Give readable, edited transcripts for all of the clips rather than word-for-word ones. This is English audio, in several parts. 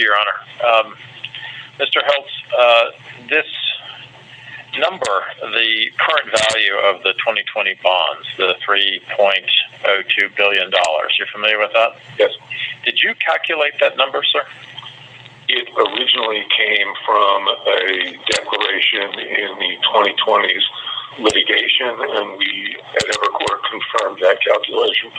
Your Honor. Mr. Heltz, this number, the current value of the 2020 bonds, the $3.02 billion, you're familiar with that? Yes. Did you calculate that number, sir? It originally came from a declaration in the 2020s litigation, and we at Evercore confirmed that calculation.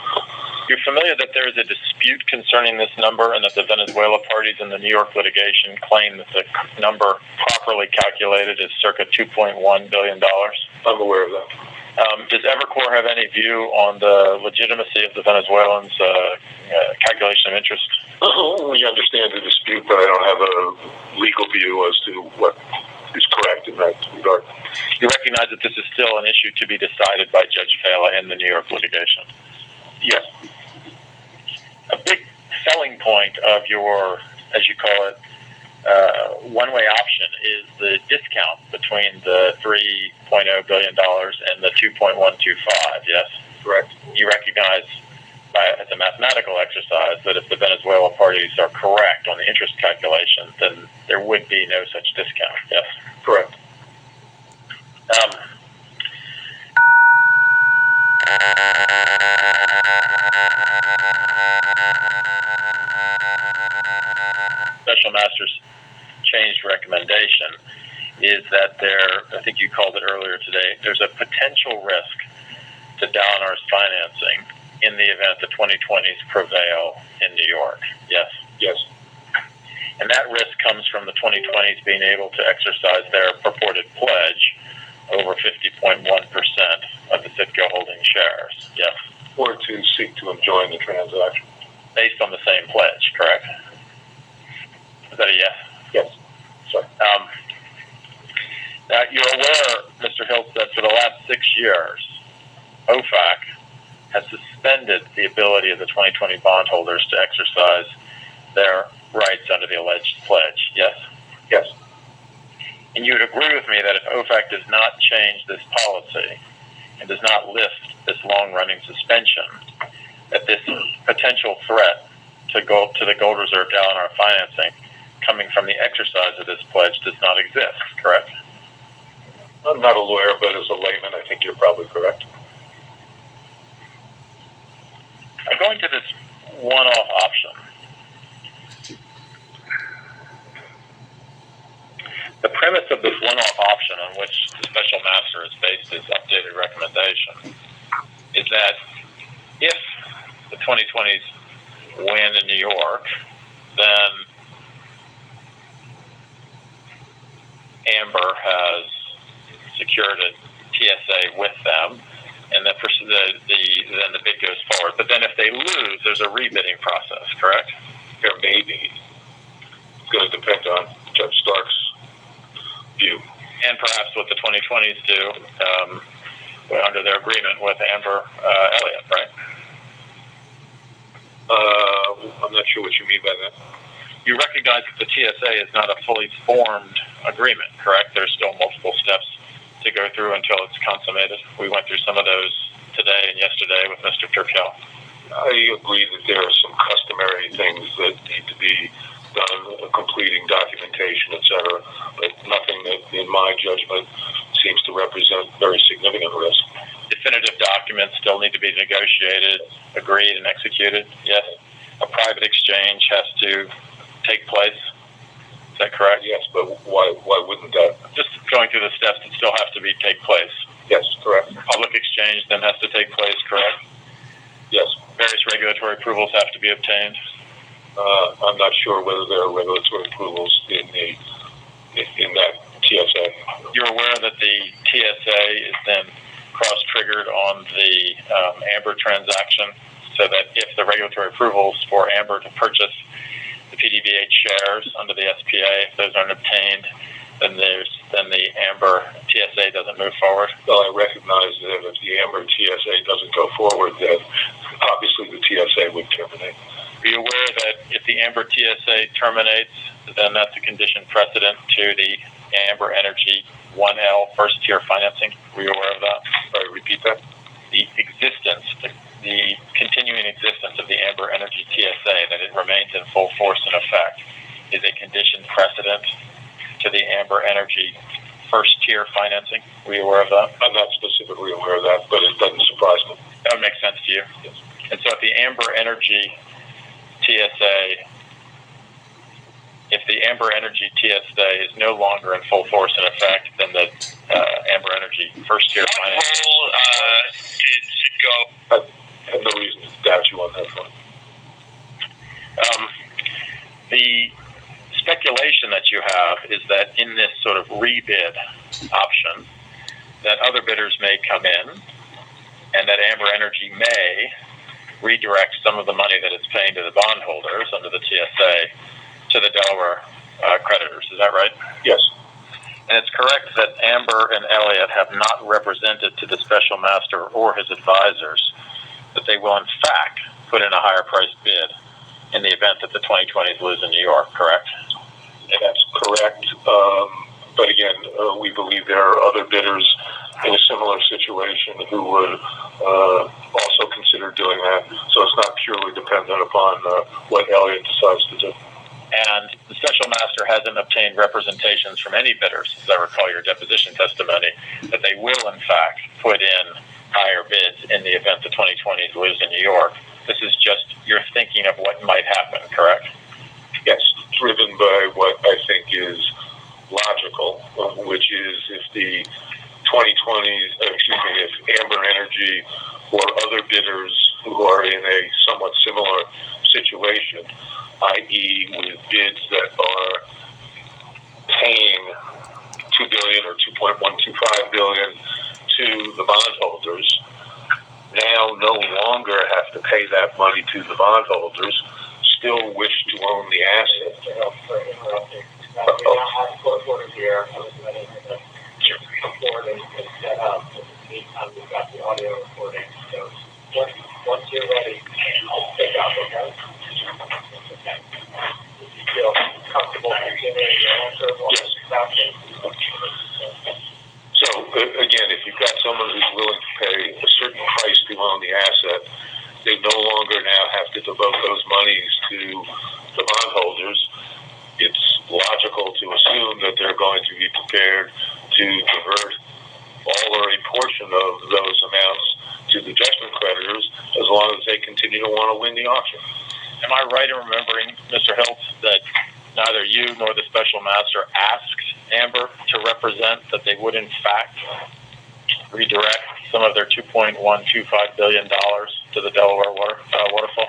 You're familiar that there is a dispute concerning this number and that the Venezuela parties in the New York litigation claim that the number properly calculated is circa $2.1 billion? I'm aware of that. Does Evercore have any view on the legitimacy of the Venezuelans' calculation of interest? We understand the dispute, but I don't have a legal view as to what is correct in that regard. You recognize that this is still an issue to be decided by Judge Fela in the New York litigation? Yes. A big selling point of your, as you call it, one-way option is the discount between the $3.0 billion and the 2.125, yes? Correct. You recognize as a mathematical exercise that if the Venezuela parties are correct on the interest calculation, then there would be no such discount, yes? Correct. Special Master's changed recommendation is that there, I think you called it earlier today, there's a potential risk to Dalinar's financing in the event the 2020s prevail in New York. Yes? Yes. And that risk comes from the 2020s being able to exercise their purported pledge over 50.1% of the Citgo holding shares. Yes? Or to seek to enjoin the transaction. Based on the same pledge, correct? Is that a yes? Yes. Sorry. Now, you're aware, Mr. Hiltz, that for the last 6 years, OFAC has suspended the ability of the 2020 bondholders to exercise their rights under the alleged pledge, yes? Yes. And you would agree with me that if OFAC does not change this policy and does not lift this long-running suspension, that this potential threat to the gold reserve Dalinar financing coming from the exercise of this pledge does not exist, correct? I'm not a lawyer, but as a layman, I think you're probably correct. I'm going to this one-off option. The premise of this one-off option on which the Special Master has based his updated recommendation is that if the 2020s win in New York, then Amber has secured a TSA with them, and then the bid goes forward. But then if they lose, there's a rebidding process, correct? There may be. It's going to depend on Judge Stark's view. And perhaps what the 2020s do under their agreement with Amber Elliott, right? I'm not sure what you mean by that. You recognize that the TSA is not a fully formed agreement, correct? There's still multiple steps to go through until it's consummated. We went through some of those today and yesterday with Mr. Turkel. I agree that there are some customary things that need to be done, completing documentation, etc., but nothing that, in my judgment, seems to represent very significant risk. Definitive documents still need to be negotiated, agreed, and executed, yes? A private exchange has to take place. Is that correct? Yes, but why wouldn't that? Just going through the steps that still have to take place. Yes, correct. Public exchange then has to take place, correct? Yes. Various regulatory approvals have to be obtained. I'm not sure whether there are regulatory approvals in that TSA. You're aware that the TSA is then cross-triggered on the Amber transaction, so that if the regulatory approvals for Amber to purchase the PDVH shares under the SPA, if those aren't obtained, then the Amber TSA doesn't move forward. Well, I recognize that if the Amber TSA doesn't go forward, then obviously the TSA would terminate. Are you aware that if the Amber TSA terminates, then that's a condition precedent to the Amber Energy 1L first-tier financing? Were you aware of that? Sorry, repeat that. The continuing existence of the Amber Energy TSA, that it remains in full force and effect, is a conditioned precedent to the Amber Energy first-tier financing. Were you aware of that? I'm not specifically aware of that, but it doesn't surprise me. That would make sense to you? Yes. And so if the Amber Energy TSA is no longer in full force and effect, then the Amber Energy first-tier financing... What role did Citgo... I have no reason to doubt you on that front. The speculation that you have is that in this sort of rebid option, that other bidders may come in, and that Amber Energy may redirect some of the money that it's paying to the bondholders under the TSA to the Delaware creditors. Is that right? Yes. And it's correct that Amber and Elliott have not represented to the special master or his advisors that they will in fact put in a higher priced bid in the event that the 2020s lose in New York, correct? That's correct. But again, we believe there are other bidders in a similar situation who would also consider doing that. So it's not purely dependent upon what Elliott decides to do. And the special master hasn't obtained representations from any bidders, as I recall your deposition testimony, that they will in fact put in higher bids in the event the 2020s lose in New York. This is just your thinking of what might happen, correct? Yes, driven by what I think is logical, which is if the 2020s, if Amber Energy or other bidders who are in a somewhat similar situation, i.e. with bids that are paying $2 billion or $2.125 billion to the bondholders, now no longer have to pay that money to the bondholders, still wish to own the asset. Once you're ready, I'll pick up, okay? You feel comfortable continuing your answer? Yes. So, again, if you've got someone who's willing to pay a certain price to own the asset, they no longer now have to devote those monies to the bondholders. It's logical to assume that they're going to be prepared to divert all or a portion of those amounts to the judgment creditors as long as they continue to want to win the auction. Am I right in remembering, Mr. Hiltz, that neither you nor the special master asked Amber to represent that they would in fact redirect some of their $2.125 billion to the Delaware waterfall?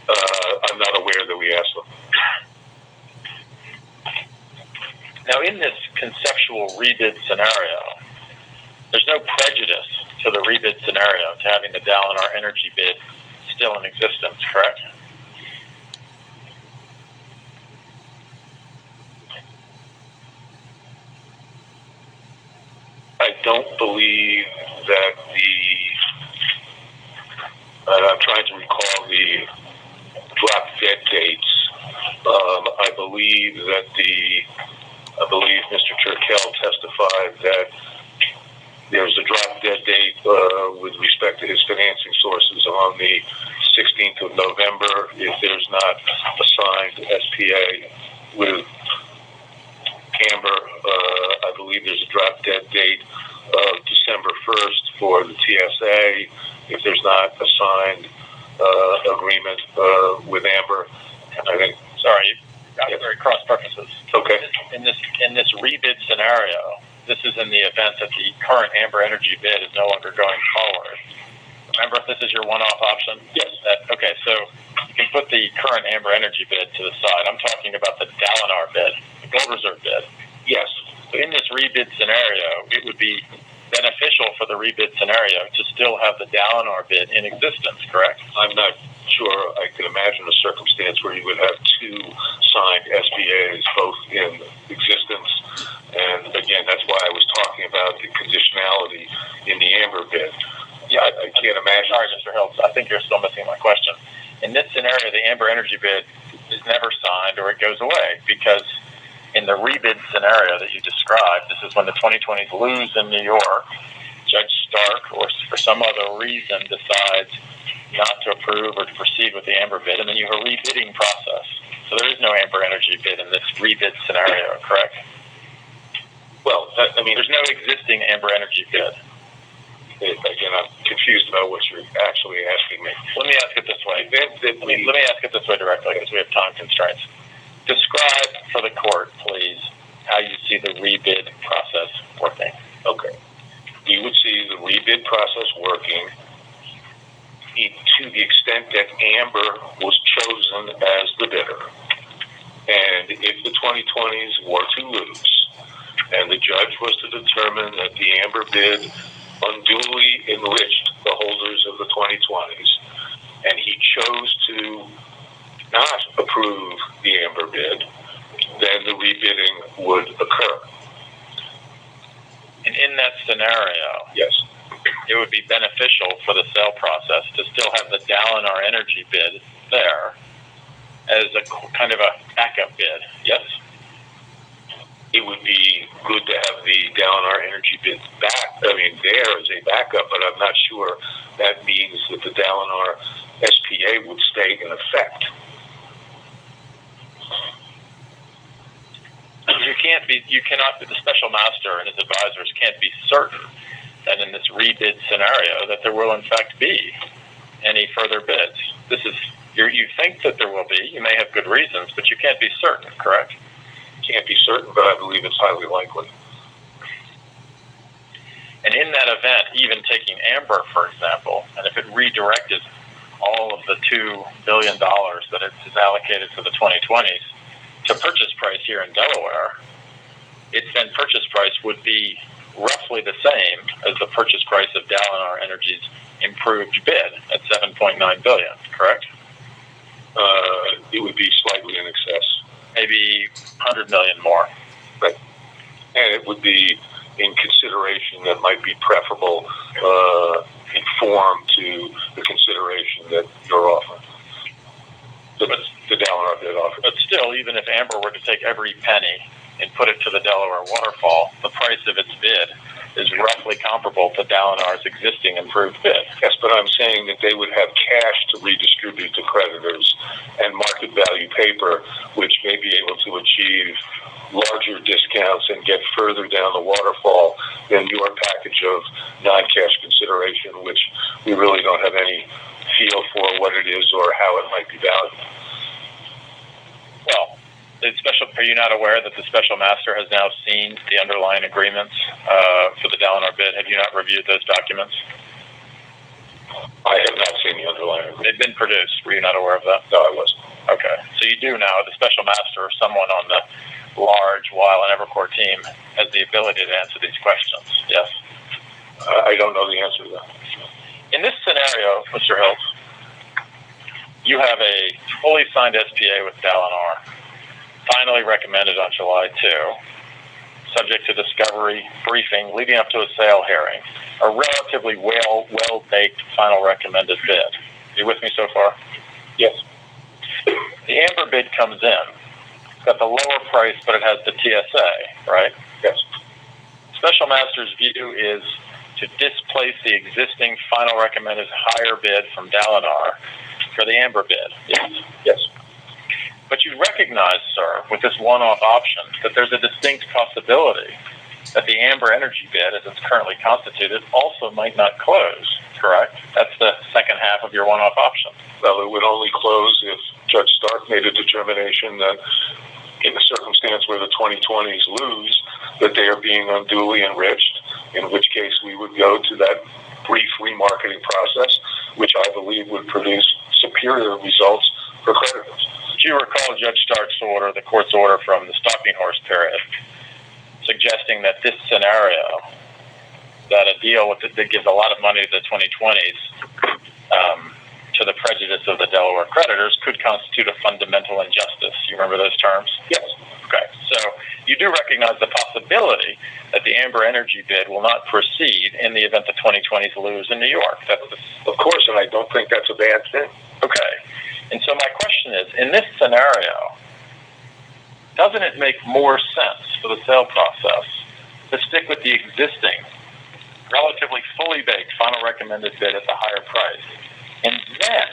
I'm not aware that we asked them. Now, in this conceptual rebid scenario, there's no prejudice to the rebid scenario to having the Dalinar Energy bid still in existence, correct? I don't believe that I'm trying to recall the drop dead dates. I believe Mr. Turkel testified that there's a drop dead date with respect to his financing sources on the 16th of November if there's not a signed SPA with Amber. I believe there's a drop dead date of December 1st for the TSA if there's not a signed agreement with Amber. I think. Sorry, you've got very cross purposes. Okay. In this rebid scenario, this is in the event that the current Amber Energy bid is no longer going forward. Remember, if this is your one-off option? Yes. Okay, so you can put the current Amber Energy bid to the side. I'm talking about the Dalinar bid, the gold reserve bid. Yes. So in this rebid scenario, it would be beneficial for the rebid scenario to still have the Dalinar bid in existence, correct? I'm not sure I could imagine a circumstance where you would have two signed SPAs both in existence. And again, that's why I was talking about the conditionality in the Amber bid. Yeah, I can't imagine. Sorry, Mr. Hiltz, I think you're still missing my question. In this scenario, the Amber Energy bid is never signed or it goes away because in the rebid scenario that you described, this is when the 2020s lose in New York, Judge Stark, or for some other reason, decides not to approve or to proceed with the Amber bid, and then you have a rebidding process. So there is no Amber Energy bid in this rebid scenario, correct? Well, I mean, There's no existing Amber Energy bid. again, I'm confused about what you're actually asking me. Let me ask it this way. Let Let me ask it this way directly, because we have time constraints. Describe for the court, please, how you see the rebid process working. Okay. You would see the rebid process working to the extent that Amber was chosen as the bidder. And if the 2020s were to lose, and the judge was to determine that the Amber bid unduly enriched the holders of the 2020s, and he chose to not approve the Amber bid, then the rebidding would occur. And in that scenario, Yes. it would be beneficial for the sale process to still have the Dalinar Energy bid there as a kind of a backup bid, yes? It would be good to have the Dalinar Energy bid there as a backup, but I'm not sure that means that the Dalinar SPA would stay in effect. The special master and his advisors can't be certain that in this rebid scenario that there will in fact be any further bids. You think that there will be, you may have good reasons, but you can't be certain, correct? Can't be certain, but I believe it's highly likely. And in that event, even taking Amber, for example, and if it redirected all of the $2 billion that it is allocated to the 2020s to purchase price here in Delaware, its then purchase price would be roughly the same as the purchase price of Dalinar Energy's improved bid at $7.9 billion, correct? It would be slightly in excess. Maybe $100 million more. Right. And it would be in consideration that might be preferable in form to the consideration that you're offering. The Dalinar bid offer. But still, even if Amber were to take every penny and put it to the Delaware waterfall, the price of its bid is roughly comparable to Dalinar's existing improved bid. Yes, but I'm saying that they would have cash to redistribute to creditors and market value paper, which may be able to achieve larger discounts and get further down the waterfall than your package of non-cash consideration, which we really don't have any feel for what it is or how it might be valued. Well, are you not aware that the special master has now seen the underlying agreements for the Dalinar bid? Have you not reviewed those documents? I have not seen the underlying agreement. They've been produced. Were you not aware of that? No, I wasn't. Okay. So you do now. The special master or someone on the large Weil and Evercore team has the ability to answer these questions, yes? I don't know the answer to that. In this scenario, Mr. Hiltz, you have a fully signed SPA with Dalinar, finally recommended on July 2, subject to discovery, briefing, leading up to a sale hearing, a relatively well-baked final recommended bid. Are you with me so far? Yes. The Amber bid comes in. It's got the lower price, but it has the TSA, right? Yes. Special master's view is to displace the existing final recommended higher bid from Dalinar for the Amber bid. Yes. Yes. But you recognize, sir, with this one-off option, that there's a distinct possibility that the Amber Energy bid, as it's currently constituted, also might not close, correct? That's the second half of your one-off option. Well, it would only close if Judge Stark made a determination that in the circumstance where the 2020s lose, that they are being unduly enriched, in which case we would go to that brief remarketing process, which I believe would produce superior results for creditors. Do you recall Judge Stark's order, the court's order from the stalking horse period, suggesting that this scenario, that a deal that gives a lot of money to the 2020s to the prejudice of the Delaware creditors could constitute a fundamental injustice? You remember those terms? Yes. Okay. So you do recognize the possibility that the Amber Energy bid will not proceed in the event the 2020s lose in New York. Of course, and I don't think that's a bad thing. Okay. And so my question is, in this scenario, doesn't it make more sense for the sale process to stick with the existing, relatively fully baked final recommended bid at the higher price? And then,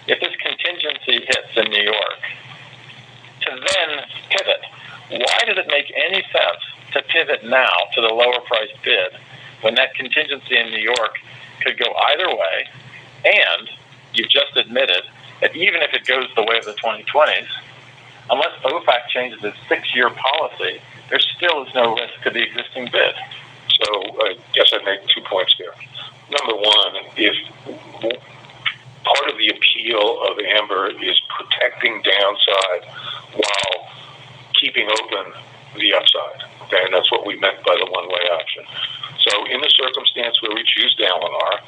if this contingency hits in New York, to then pivot. Why does it make any sense to pivot now to the lower price bid when that contingency in New York could go either way, and you've just admitted that even if it goes the way of the 2020s, unless OFAC changes its 6-year policy, there still is no risk to the existing bid. So I guess I'd make 2 points there. Number one, if part of the appeal of Amber is protecting downside while keeping open the upside, okay, and that's what we meant by the one-way option. So in the circumstance where we choose Dalinar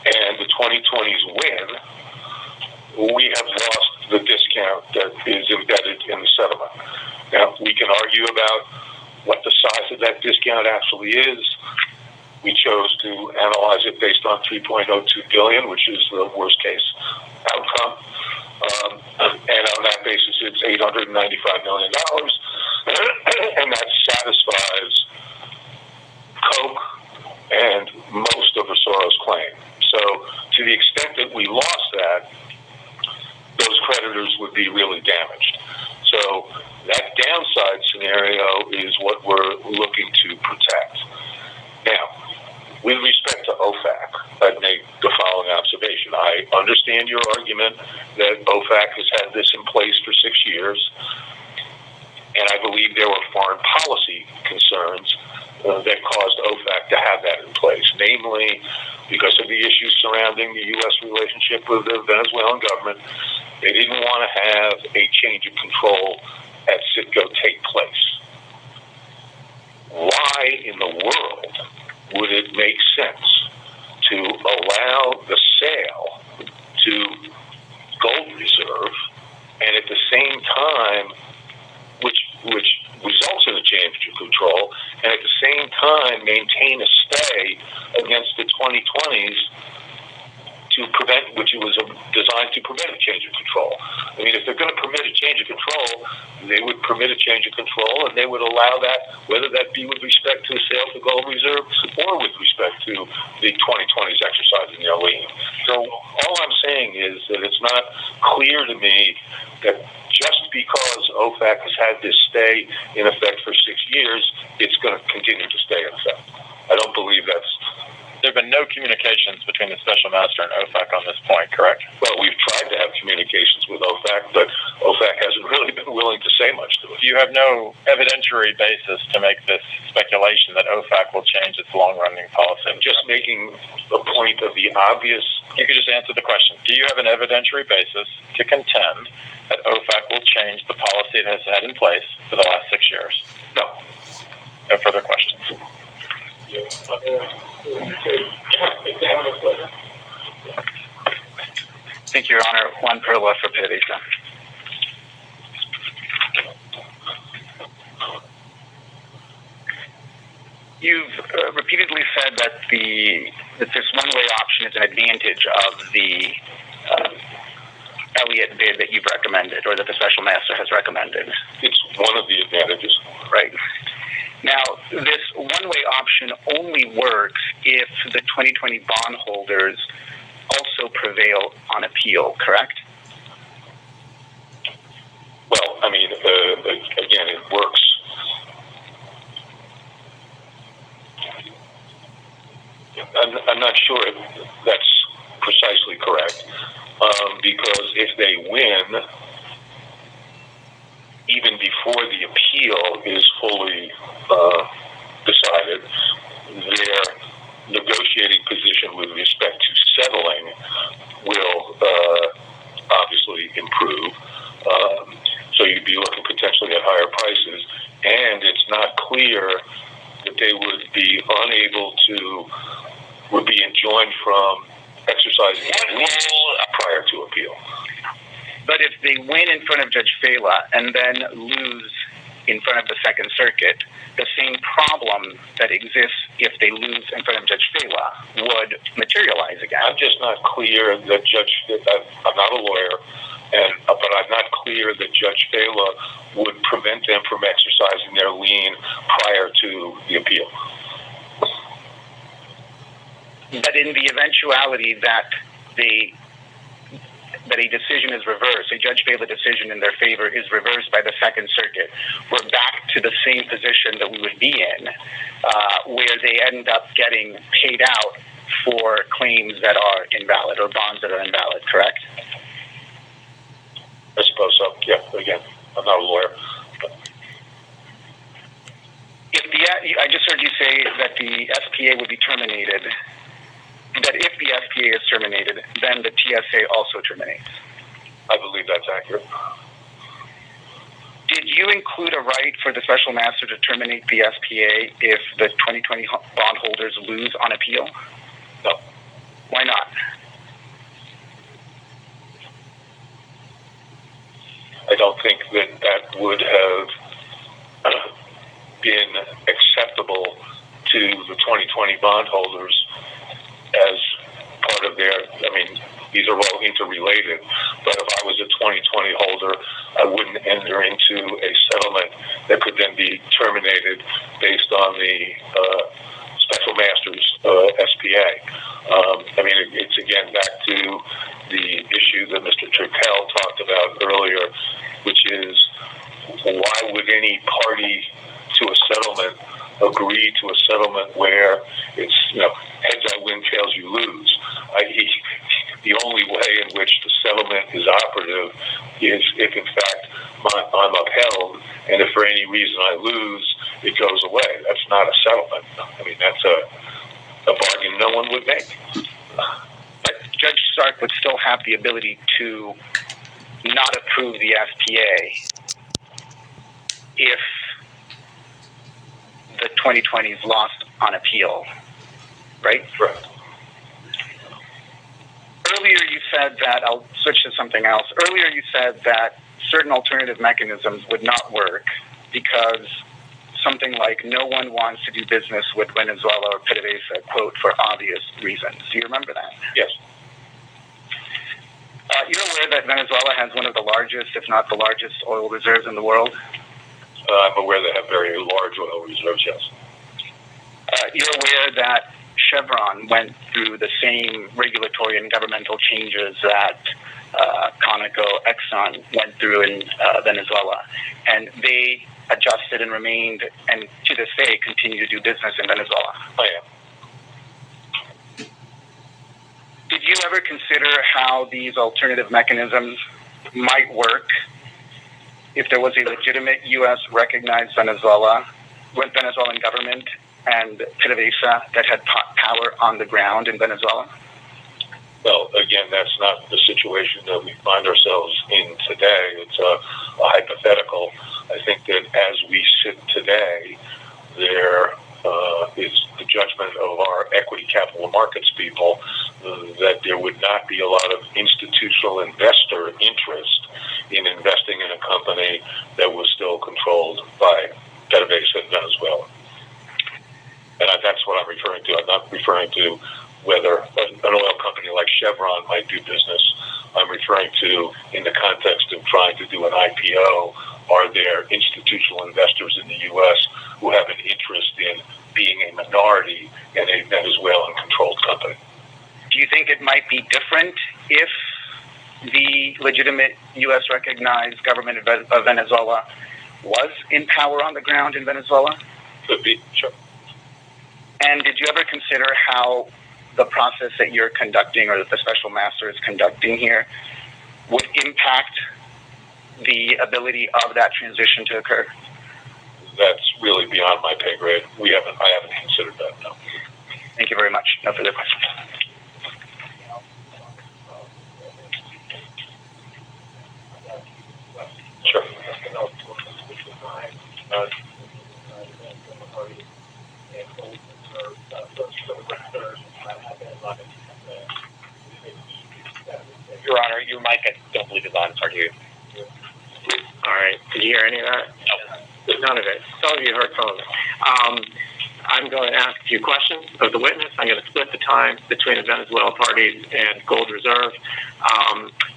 and the 2020s win, we have lost the discount that is embedded in the settlement. Now, we can argue about what the size of that discount actually is. We chose to analyze it based on $3.02 billion, which is the worst case outcome. And on that basis, it's $895 million. And that satisfies Coke and most of Rosoro's claim. So to the extent that we lost that, those creditors would be really damaged. So that downside scenario is what we're looking to protect. Now, with respect to OFAC, I'd make the following observation. I understand your argument that OFAC has had this in place for 6 years, and I believe there were foreign policy concerns that caused OFAC to have that in place, namely because of the issues surrounding the U.S. relationship with the Venezuelan government. They didn't want to have a change of control at Citgo take place. Why in the world would it make sense to allow the sale to Gold Reserve and at the same time, which results in a change of control, and at the same time maintain a stay against the 2020s to prevent, which was designed to prevent a change of control. I mean, if they're going to permit a change of control, they would permit a change of control, and they would allow that, whether that be with respect to a sale to Gold Reserve or with respect to the 2020s exercising their lien. So all I'm saying is that it's not clear to me that just because OFAC has had this stay in effect for 6 years, it's going to continue to stay in effect. I don't believe that's... There have been no communications between the Special Master and OFAC on this point, correct? Well, we've tried to have communications with OFAC, but OFAC hasn't really been willing to say much to us. You have no evidentiary basis to make this speculation that OFAC will change its long-running policy. I'm just making a point of the obvious... You could just answer the question. Do you have an evidentiary basis to contend that OFAC will change the policy it has had in place for the last 6 years? No. No further questions. Thank you, Your Honor. Juan Perla for PDVSA. You've repeatedly said that this one-way option is an advantage of the Elliott bid that you've recommended, or that the Special Master has recommended. It's one of the advantages. Right. Now, this one-way option only works if the 2020 bondholders also prevail on appeal, correct? Well, I mean, again, it works. I'm not sure if that's precisely correct, because if they win, even before the appeal is fully decided, their negotiating position with respect to settling will obviously improve. So you'd be looking potentially at higher prices, and it's not clear that they would be enjoined from exercising prior to appeal. But if they win in front of Judge Fela and then lose in front of the Second Circuit, the same problem that exists if they lose in front of Judge Fela would materialize again. I'm just not clear that I'm not a lawyer, but I'm not clear that Judge Fela would prevent them from exercising their lien prior to the appeal. But in the eventuality that that a decision is reversed, a Judge Vela decision in their favor is reversed by the Second Circuit, we're back to the same position that we would be in, where they end up getting paid out for claims that are invalid or bonds that are invalid, correct? I suppose so. Yeah, again, I'm not a lawyer. I just heard you say that the SPA would be terminated, that if the SPA is terminated, then the TSA also terminates. I believe that's accurate. Did you include a right for the special master to terminate the SPA if the 2020 bondholders lose on appeal? No. Why not? I don't think that would have been acceptable to the 2020 bondholders as part of their, these are all interrelated, but if I was a 2020 holder, I wouldn't enter into a settlement that could then be terminated based on the special master's SPA. It's again back to the issue that Mr. Turkel talked about earlier, which is why would any party to a settlement agree to a settlement where it's, heads I win, tails you lose, i.e., the only way in which the settlement is operative is if, in fact, I'm upheld, and if for any reason I lose, it goes away. That's not a settlement. That's a bargain no one would make. But Judge Stark would still have the ability to not approve the SPA if the 2020s lost on appeal, right? Correct. Earlier you said that, I'll switch to something else. Earlier you said that certain alternative mechanisms would not work because something like no one wants to do business with Venezuela or PDVSA, quote, for obvious reasons. Do you remember that? Yes. You're aware that Venezuela has one of the largest, if not the largest, oil reserves in the world? I'm aware they have very large oil reserves, yes. You're aware that Chevron went through the same regulatory and governmental changes that Conoco, Exxon went through in Venezuela, and they adjusted and remained, and to this day, continue to do business in Venezuela. I am. Did you ever consider how these alternative mechanisms might work if there was a legitimate U.S. recognized Venezuelan government and PDVSA that had power on the ground in Venezuela? Well, again, that's not the situation that we find ourselves in today. It's a hypothetical. I think that as we sit today, there is the judgment of our equity capital markets people that there would not be a lot of institutional investor interest in investing in a company that was still controlled by PDVSA in Venezuela. And that's what I'm referring to. I'm not referring to whether an oil company like Chevron might do business. I'm referring to, in the context of trying to do an IPO, are there institutional investors in the U.S. who have an interest in being a minority in a Venezuelan-controlled company? Do you think it might be different if the legitimate U.S. recognized government of Venezuela was in power on the ground in Venezuela? Could be, sure. And did you ever consider how the process that you're conducting or that the special master is conducting here would impact the ability of that transition to occur? That's really beyond my pay grade. I haven't considered that, no. Thank you very much. No further questions. Sure. Your Honor, your mic, I don't believe is on. Are you? All right. Did you hear any of that? No. None of it. Some of you heard some of it. I'm going to ask a few questions of the witness. I'm going to split the time between the Venezuela parties and Gold Reserve.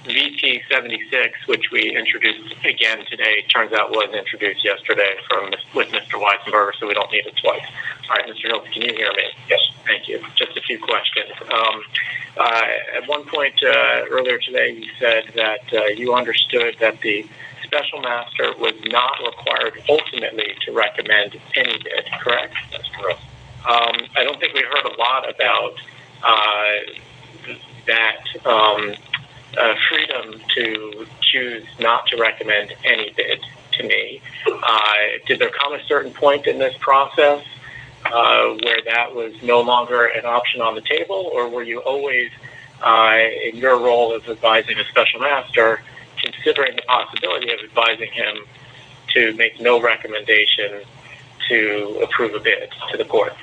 VT 76, which we introduced again today, turns out was introduced yesterday with Mr. Weisenberger, so we don't need it twice. All right, Mr. Hilton, can you hear me? Yes. Thank you. Just a few questions. At one point earlier today, you said that you understood that the special master was not required ultimately to recommend any bid, correct? That's correct. I don't think we heard a lot about that freedom to choose not to recommend any bid to me. Did there come a certain point in this process where that was no longer an option on the table, or were you always, in your role as advising a special master, considering the possibility of advising him to make no recommendation to approve a bid to the court?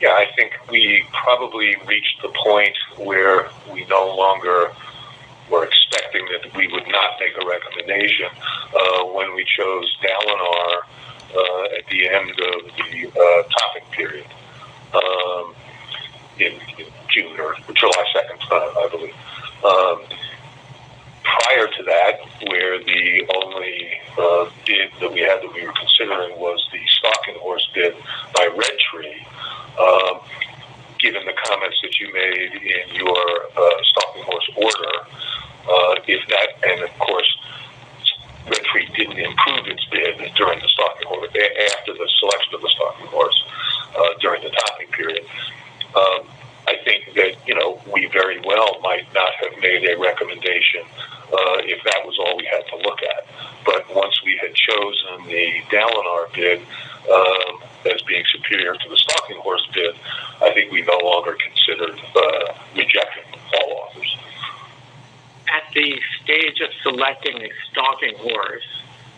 Yeah, I think we probably reached the point where we no longer were expecting that we would not make a recommendation when we chose Dalinar at the end of the topic period in June or July 2nd, I believe. Prior to that, where the only bid that we had that we were considering was the stalking horse bid by Red Tree, given the comments that you made in your stalking horse order, if that, and of course, Red Tree didn't improve its bid during the stalking horse, after the selection of the stalking horse during the topping period. I think that, we very well might not have made a recommendation if that was all we had to look at. But once we had chosen the Dalinar bid as being superior to the stalking horse bid, I think we no longer considered rejecting all offers. At the stage of selecting a stalking horse,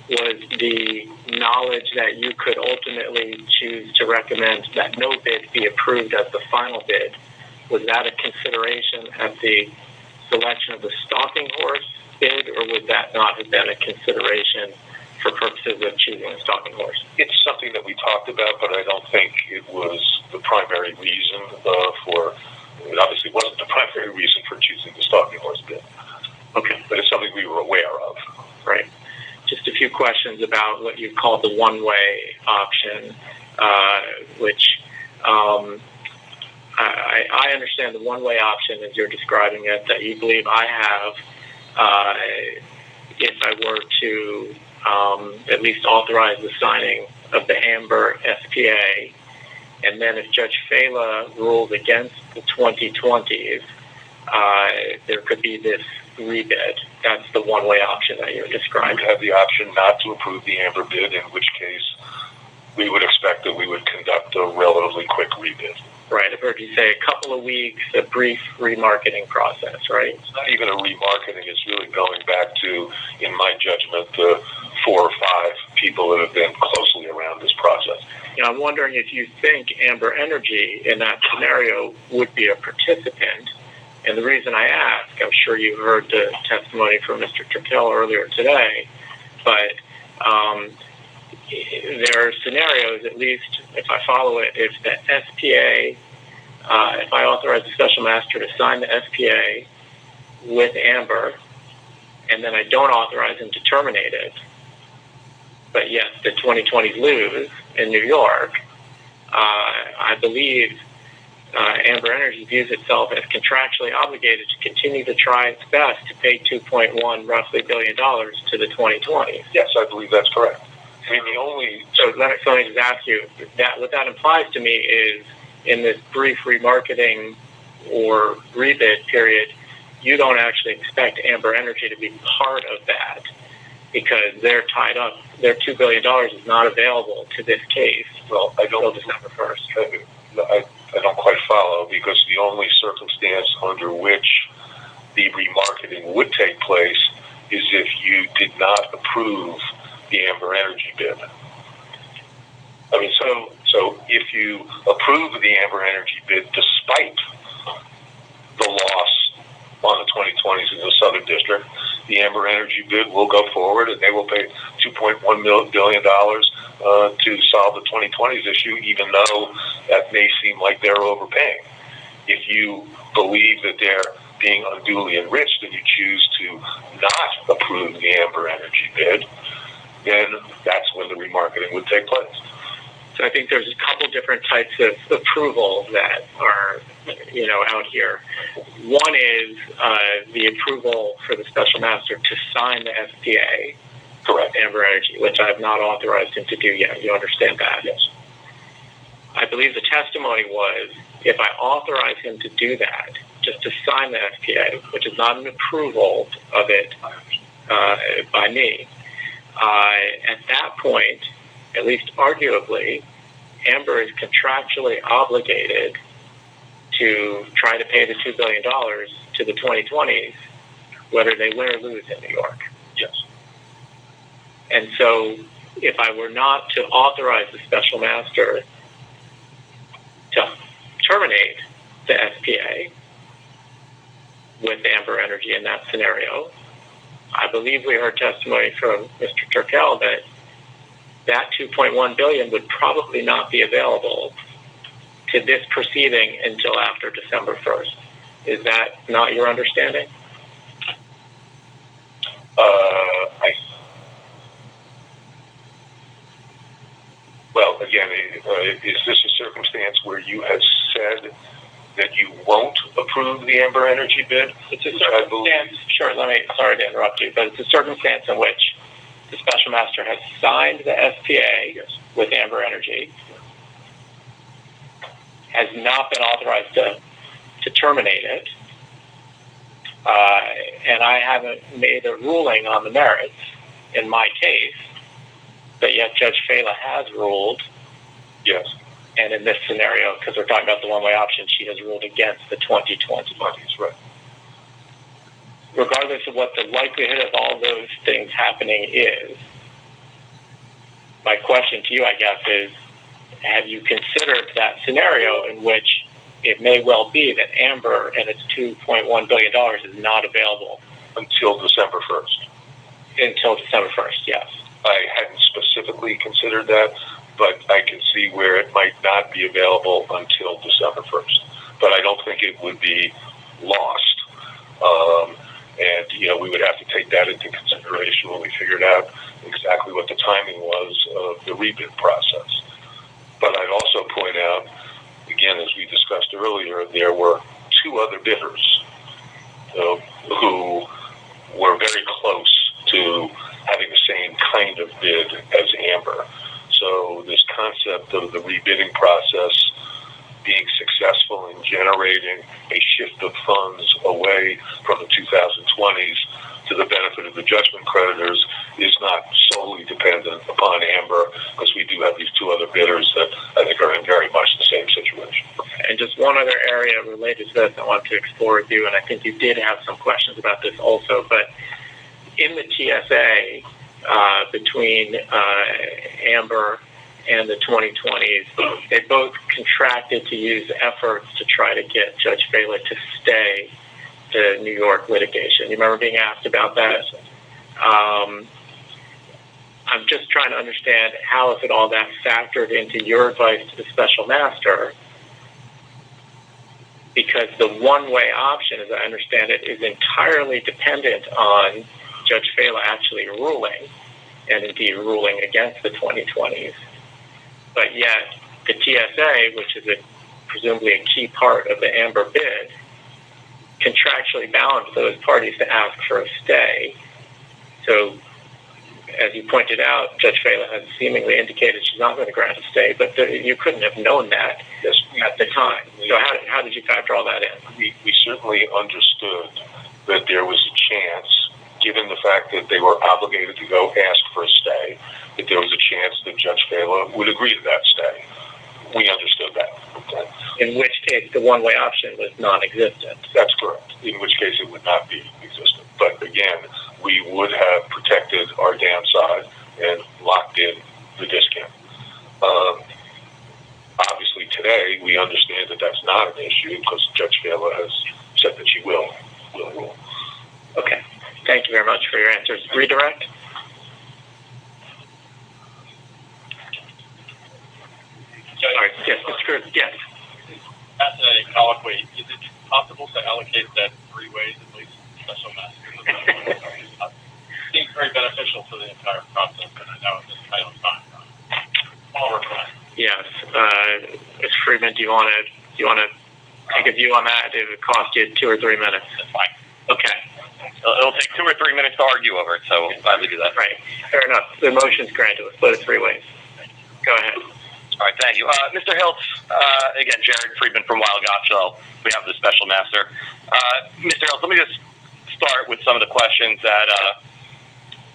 was the knowledge that you could ultimately choose to recommend that no bid be approved as the final bid, was that a consideration at the selection of the stalking horse bid, or would that not have been a consideration for purposes of choosing a stalking horse? It's something that we talked about, but I don't think it was the primary reason it obviously wasn't the primary reason for choosing the stalking horse bid. Okay. But it's something we were aware of. Right. Just a few questions about what you called the one-way option, which I understand the one-way option as you're describing it, that you believe I have if I were to at least authorize the signing of the Amber SPA, and then if Judge Fela rules against the 2020s, there could be this rebid. That's the one-way option that you're describing. We would have the option not to approve the Amber bid, in which case we would expect that we would conduct a relatively quick rebid. Right. I've heard you say a couple of weeks, a brief remarketing process, right? It's not even a remarketing. It's really going back to, in my judgment, the 4 or 5 people that have been closely around this process. I'm wondering if you think Amber Energy in that scenario would be a participant. And the reason I ask, I'm sure you heard the testimony from Mr. Turkel earlier today, but there are scenarios, at least if I follow it, if the SPA, if I authorize the special master to sign the SPA with Amber, and then I don't authorize him to terminate it, but yes, the 2020s lose in New York, I believe Amber Energy views itself as contractually obligated to continue to try its best to pay $2.1 roughly billion to the 2020s. Yes, I believe that's correct. I mean, so let me just ask you, what that implies to me is, in this brief remarketing or rebid period, you don't actually expect Amber Energy to be part of that because they're tied up. Their $2 billion is not available to this case. Well, I don't. Until December 1st. I don't quite follow, because the only circumstance under which the remarketing would take place is if you did not approve the Amber Energy bid. I mean, so if you approve the Amber Energy bid despite the loss on the 2020s in the Southern District, the Amber Energy bid will go forward and they will pay $2.1 billion to solve the 2020s issue, even though that may seem like they're overpaying. If you believe that they're being unduly enriched and you choose to not approve the Amber Energy bid, then that's when the remarketing would take place. So I think there's a couple different types of approval that are, out here. One is the approval for the special master to sign the SPA. Correct. Amber Energy, which I've not authorized him to do yet. You understand that? Yes. I believe the testimony was if I authorize him to do that, just to sign the SPA, which is not an approval of it by me, at that point, at least arguably, Amber is contractually obligated to try to pay the $2 billion to the 2020s, whether they win or lose in New York. Yes. And so if I were not to authorize the special master to terminate the SPA with Amber Energy in that scenario, I believe we heard testimony from Mr. Turkel that $2.1 billion would probably not be available to this proceeding until after December 1st. Is that not your understanding? Well, again, is this a circumstance where you have said that you won't approve the Amber Energy bid? It's a circumstance, sure, sorry to interrupt you, but it's a circumstance in which the special master has signed the SPA with Amber Energy, has not been authorized to terminate it, and I haven't made a ruling on the merits in my case, but yet Judge Fela has ruled. Yes. And in this scenario, because we're talking about the one-way option, she has ruled against the 2020. Right. Regardless of what the likelihood of all those things happening is, my question to you, I guess, is have you considered that scenario in which it may well be that Amber and its $2.1 billion is not available? Until December 1st. Until December 1st, yes. I hadn't specifically considered that, but I can see where it might not be available until December 1st. But I don't think it would be lost. And, we would have to take that into consideration when we figured out exactly what the timing was of the rebid process. But I'd also point out, again, as we discussed earlier, there were two other bidders who were very close to having the same kind of bid as Amber. So this concept of the rebidding process being successful in generating a shift of funds away from the 2020s to the benefit of the judgment creditors is not solely dependent upon Amber, because we do have these two other bidders that I think are in very much the same situation. And just one other area related to this I want to explore with you, and I think you did have some questions about this also, but in the TSA between Amber and the 2020s, they both contracted to use efforts to try to get Judge Fela to stay the New York litigation. You remember being asked about that? I'm just trying to understand how, if at all, that factored into your advice to the special master, because the one-way option, as I understand it, is entirely dependent on Judge Fela actually ruling, and indeed ruling against the 2020s. But yet, the TSA, which is presumably a key part of the Amber bid, contractually bound those parties to ask for a stay. So, as you pointed out, Judge Fela has seemingly indicated she's not going to grant a stay, but you couldn't have known that at the time. So how did you factor all that in? We certainly understood that there was a chance, given the fact that they were obligated to go ask for a stay, that there was a chance that Judge Fela would agree to that stay. We understood that. Okay. In which case, the one-way option was non-existent. That's correct. In which case, it would not be existent. But again, we would have protected our downside and locked in the discount. Obviously, today, we understand that that's not an issue because Judge Fela has said that she will rule. Okay. Thank you very much for your answers. Redirect? Yes, Mr. Cruz. Yes. As a colloquy, is it possible to allocate that 3 ways at least, special masters? Seems very beneficial to the entire process, and I know it's just tight on time. Small request. Yes. Mr. Friedman, do you want to take a view on that? It would cost you 2 or 3 minutes. That's fine. Okay. It'll take 2 or 3 minutes to argue over it, so we'll gladly do that. Right. Fair enough. The motion's granted. We'll split it 3 ways. Go ahead. All right, thank you. Mr. Hiltz, again, Jared Friedman from Wild Gottschall. We have the special master. Mr. Hiltz, let me just start with some of the questions that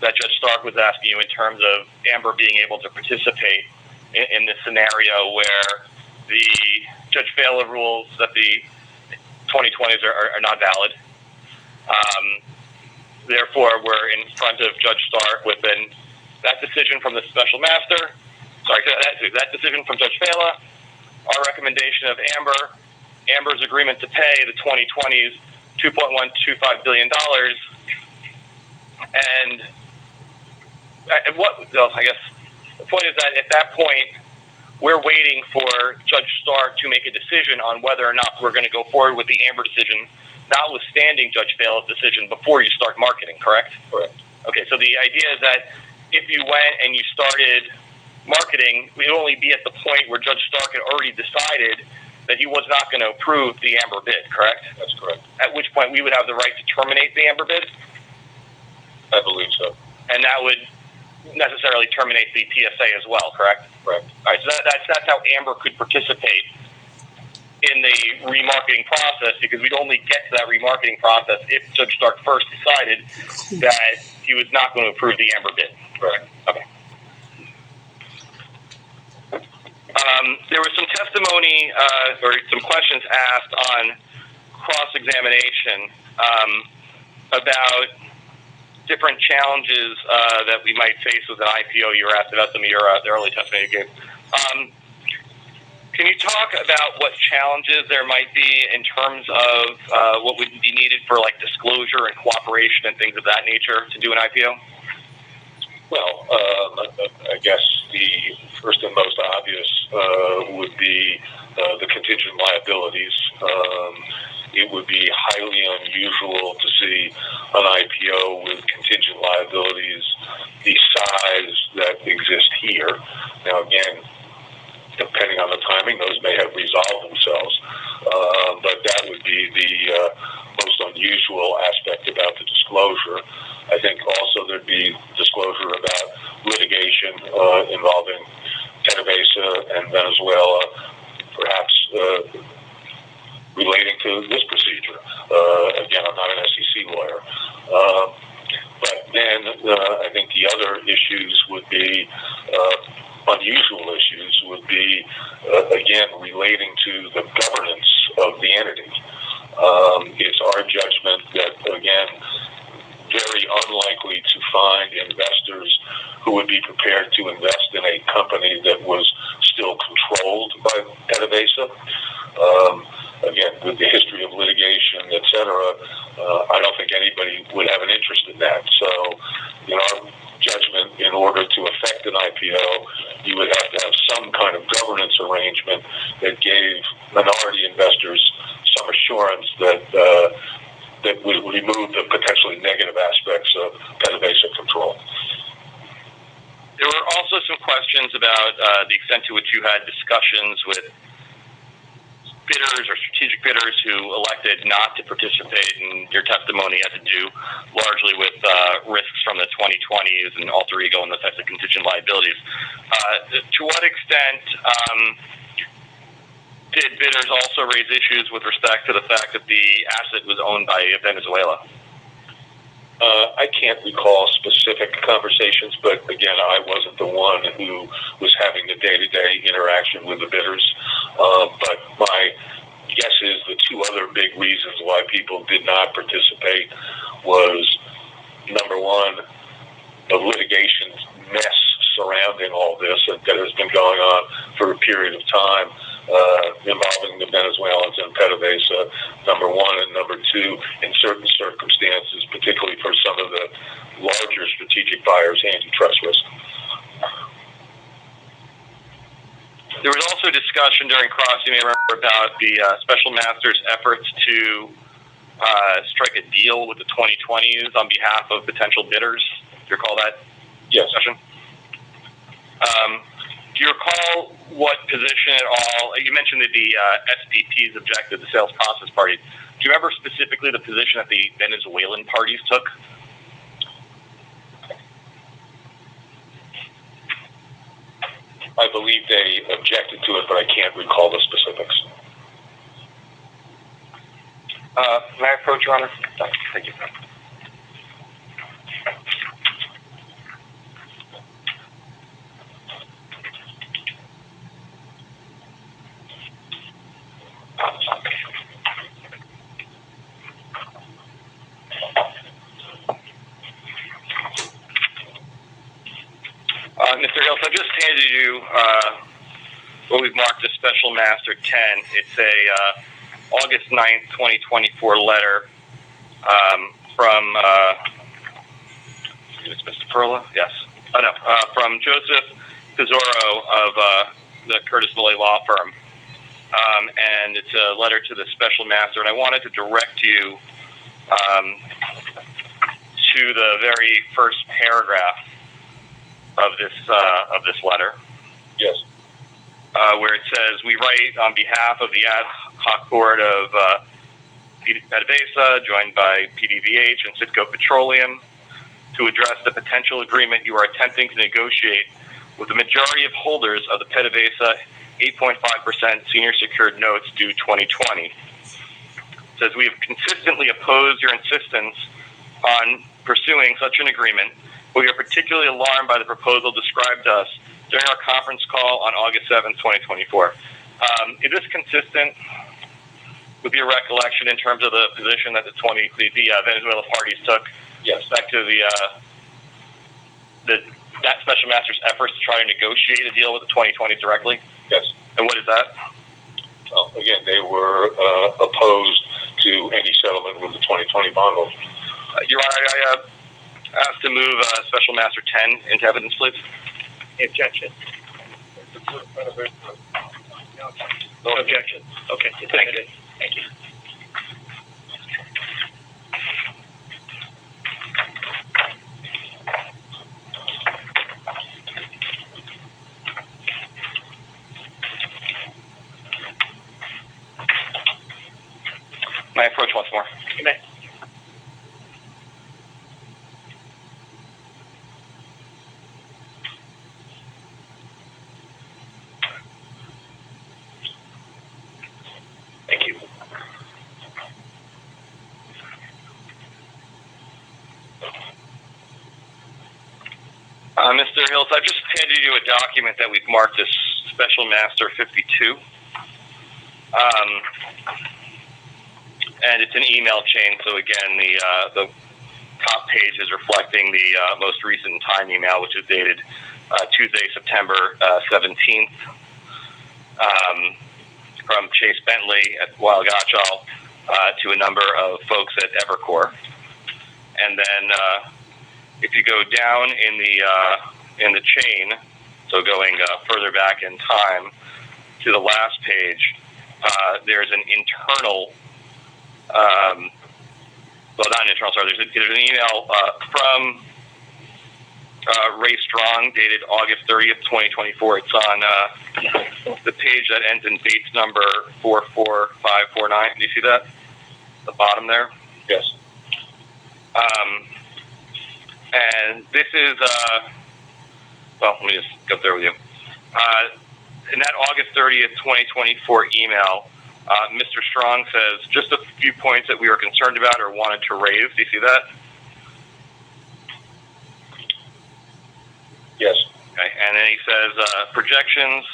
Judge Stark was asking you in terms of Amber being able to participate in this scenario where the Judge Fela rules that the 2020s are not valid. Therefore, we're in front of Judge Stark with that decision from the special master. That decision from Judge Fela, our recommendation of Amber's agreement to pay the 2020s $2.125 billion, and I guess the point is that at that point, we're waiting for Judge Stark to make a decision on whether or not we're going to go forward with the Amber decision, notwithstanding Judge Fela's decision, before you start marketing, correct? Correct. Okay, so the idea is that if you went and you started marketing, we'd only be at the point where Judge Stark had already decided that he was not going to approve the Amber bid, correct? That's correct. At which point we would have the right to terminate the Amber bid? I believe so. And that would necessarily terminate the PSA as well, correct? Correct. All right, so that's how Amber could participate in the remarketing process, because we'd only get to that remarketing process if Judge Stark first decided that he was not going to approve the Amber bid. Correct. Okay. There was some testimony or some questions asked on cross-examination about different challenges that we might face with an IPO. You were asked about some of your the early testimony you gave. Can you talk about what challenges there might be in terms of what would be needed for like disclosure and cooperation and things of that nature to do an IPO? Well, I guess the first and most obvious would be the contingent liabilities. It would be highly unusual to see an IPO with contingent liabilities the size that exist here. Now, again, depending on the timing, those may have resolved themselves, but that would be the most unusual aspect about the disclosure. I think also there'd be disclosure about litigation involving PDVSA and Venezuela, perhaps relating to this procedure. Again, I'm not an SEC lawyer. But then I think the other issues would be, unusual issues would be, again, relating to the governance of the entity. It's our judgment that, again, very unlikely to find investors who would be prepared to invest in a company that was still controlled by PDVSA. Again, with the history of litigation, et cetera, I don't think anybody would have an interest in that. So, in our judgment, in order to affect an IPO, you would have to have some kind of governance arrangement that gave minority investors some assurance that that would remove the potentially negative aspects of PDVSA control. There were also some questions about the extent to which you had discussions with bidders or strategic bidders who elected not to participate, and your testimony had to do largely with risks from the 2020s and alter ego and those types of contingent liabilities. To what extent did bidders also raise issues with respect to the fact that the asset was owned by Venezuela? I can't recall specific conversations, but again, I wasn't the one who was having the day-to-day interaction with the bidders. But my guess is the two other big reasons why people did not participate was, number one, the litigation mess surrounding all this that has been going on for a period of time, involving the Venezuelans and PDVSA, number one, and number two, in certain circumstances, particularly for some of the larger strategic buyers, antitrust risk. There was also discussion during cross, you may remember, about the special master's efforts to strike a deal with the 2020s on behalf of potential bidders. Do you recall that discussion? Do you recall what position at all? You mentioned that the SPP's objective, the sales process party. Do you remember specifically the position that the Venezuelan parties took? I believe they objected to it, but I can't recall the specifics. May I approach, Your Honor? Thank you. Mr. Hills, I just handed you what we've marked as Special Master 10. It's a August 9th, 2024 letter from, is Mr. Perla? Yes. Oh, no. From Joseph Pizarro of the Curtis Millay Law Firm. And it's a letter to the Special Master, and I wanted to direct you to the very first paragraph of this letter. Yes. Where it says, we write on behalf of the ad hoc board of PDVSA, joined by PDVH and Citgo Petroleum, to address the potential agreement you are attempting to negotiate with the majority of holders of the PDVSA 8.5% senior secured notes due 2020. It says, we have consistently opposed your insistence on pursuing such an agreement. We are particularly alarmed by the proposal described to us during our conference call on August 7, 2024. Is this consistent with your recollection in terms of the position that the Venezuela parties took? Yes. Back to that special master's efforts to try to negotiate a deal with the 2020s directly? Yes. And what is that? Well, again, they were opposed to any settlement with the 2020 bond holder. Your Honor, I asked to move Special Master 10 into evidence, please. Objection. No objection. Okay. Thank you. Thank you. May I approach once more? You may. Thank you. Mr. Hills, I've just handed you a document that we've marked as Special Master 52. And it's an email chain, so again, the top page is reflecting the most recent time email, which is dated Tuesday, September 17th, from Chase Bentley at Weil Gotshal to a number of folks at Evercore. And then if you go down in the chain, so going further back in time to the last page, there's an internal, well, not an internal, sorry, there's an email from Ray Strong dated August 30th, 2024. It's on the page that ends in Bates number 44549. Do you see that? The bottom there? Yes. And this is, well, let me just go there with you. In that August 30th, 2024 email, Mr. Strong says just a few points that we were concerned about or wanted to raise. Do you see that? Yes. Okay. And then he says projections.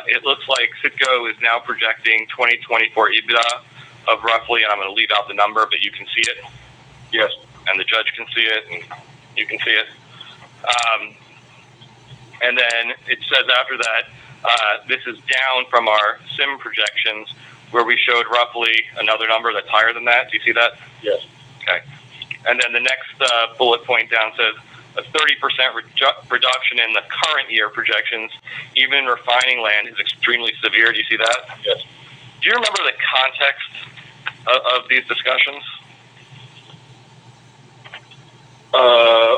It looks like Citgo is now projecting 2024 EBITDA of roughly, and I'm going to leave out the number, but you can see it. Yes. And the judge can see it, and you can see it. And then it says after that, this is down from our SIM projections, where we showed roughly another number that's higher than that. Do you see that? Yes. Okay. And then the next bullet point down says, a 30% reduction in the current year projections, even in refining land, is extremely severe. Do you see that? Yes. Do you remember the context of these discussions?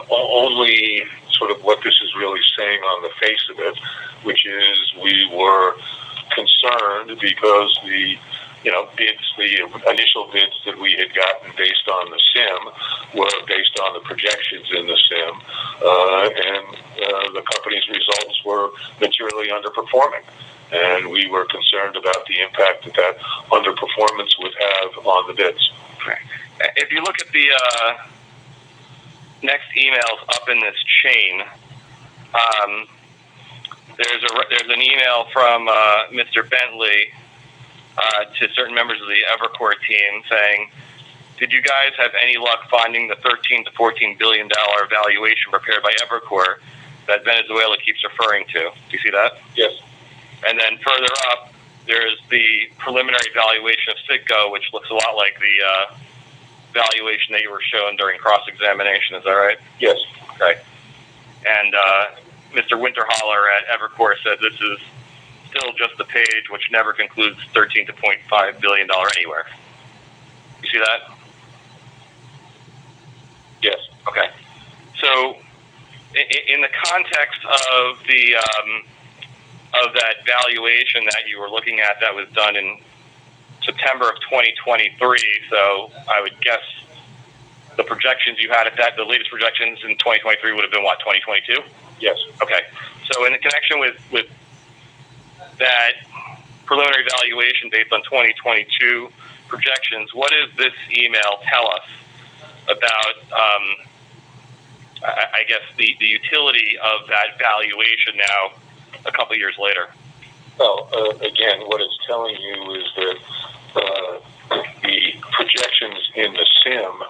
Only sort of what this is really saying on the face of it, which is we were concerned because the initial bids that we had gotten based on the SIM were based on the projections in the SIM, and the company's results were materially underperforming. And we were concerned about the impact that underperformance would have on the bids. Okay. If you look at the next emails up in this chain, there's an email from Mr. Bentley to certain members of the Evercore team saying, did you guys have any luck finding the $13 to $14 billion valuation prepared by Evercore that Venezuela keeps referring to? Do you see that? Yes. And then further up, there's the preliminary valuation of Citgo, which looks a lot like the valuation that you were shown during cross-examination. Is that right? Yes. Okay. And Mr. Winterholler at Evercore said this is still just the page, which never concludes $13.5 billion anywhere. You see that? Yes. Okay. So, in the context of the of that valuation that you were looking at, that was done in September of 2023. So, I would guess the projections you had at that, the latest projections in 2023 would have been what, 2022? Yes. Okay. So, in connection with that preliminary valuation based on 2022 projections, what does this email tell us about, I guess, the utility of that valuation now a couple years later? Well, again, what it's telling you is that the projections in the SIM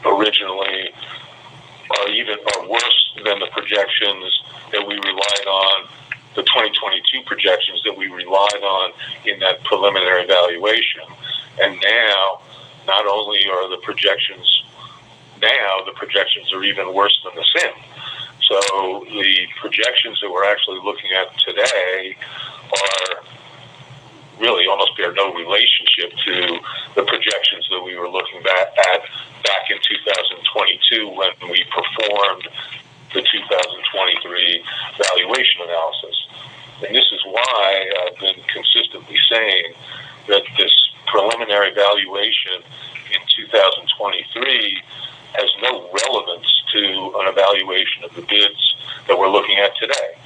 originally are worse than the projections that we relied on, the 2022 projections that we relied on in that preliminary valuation. And now, not only are the projections are even worse than the SIM. So the projections that we're actually looking at today are really almost bear no relationship to the projections that we were looking at back in 2022 when we performed the 2023 valuation analysis. And this is why I've been consistently saying that this preliminary valuation in 2023 has no relevance to an evaluation of the bids that we're looking at today.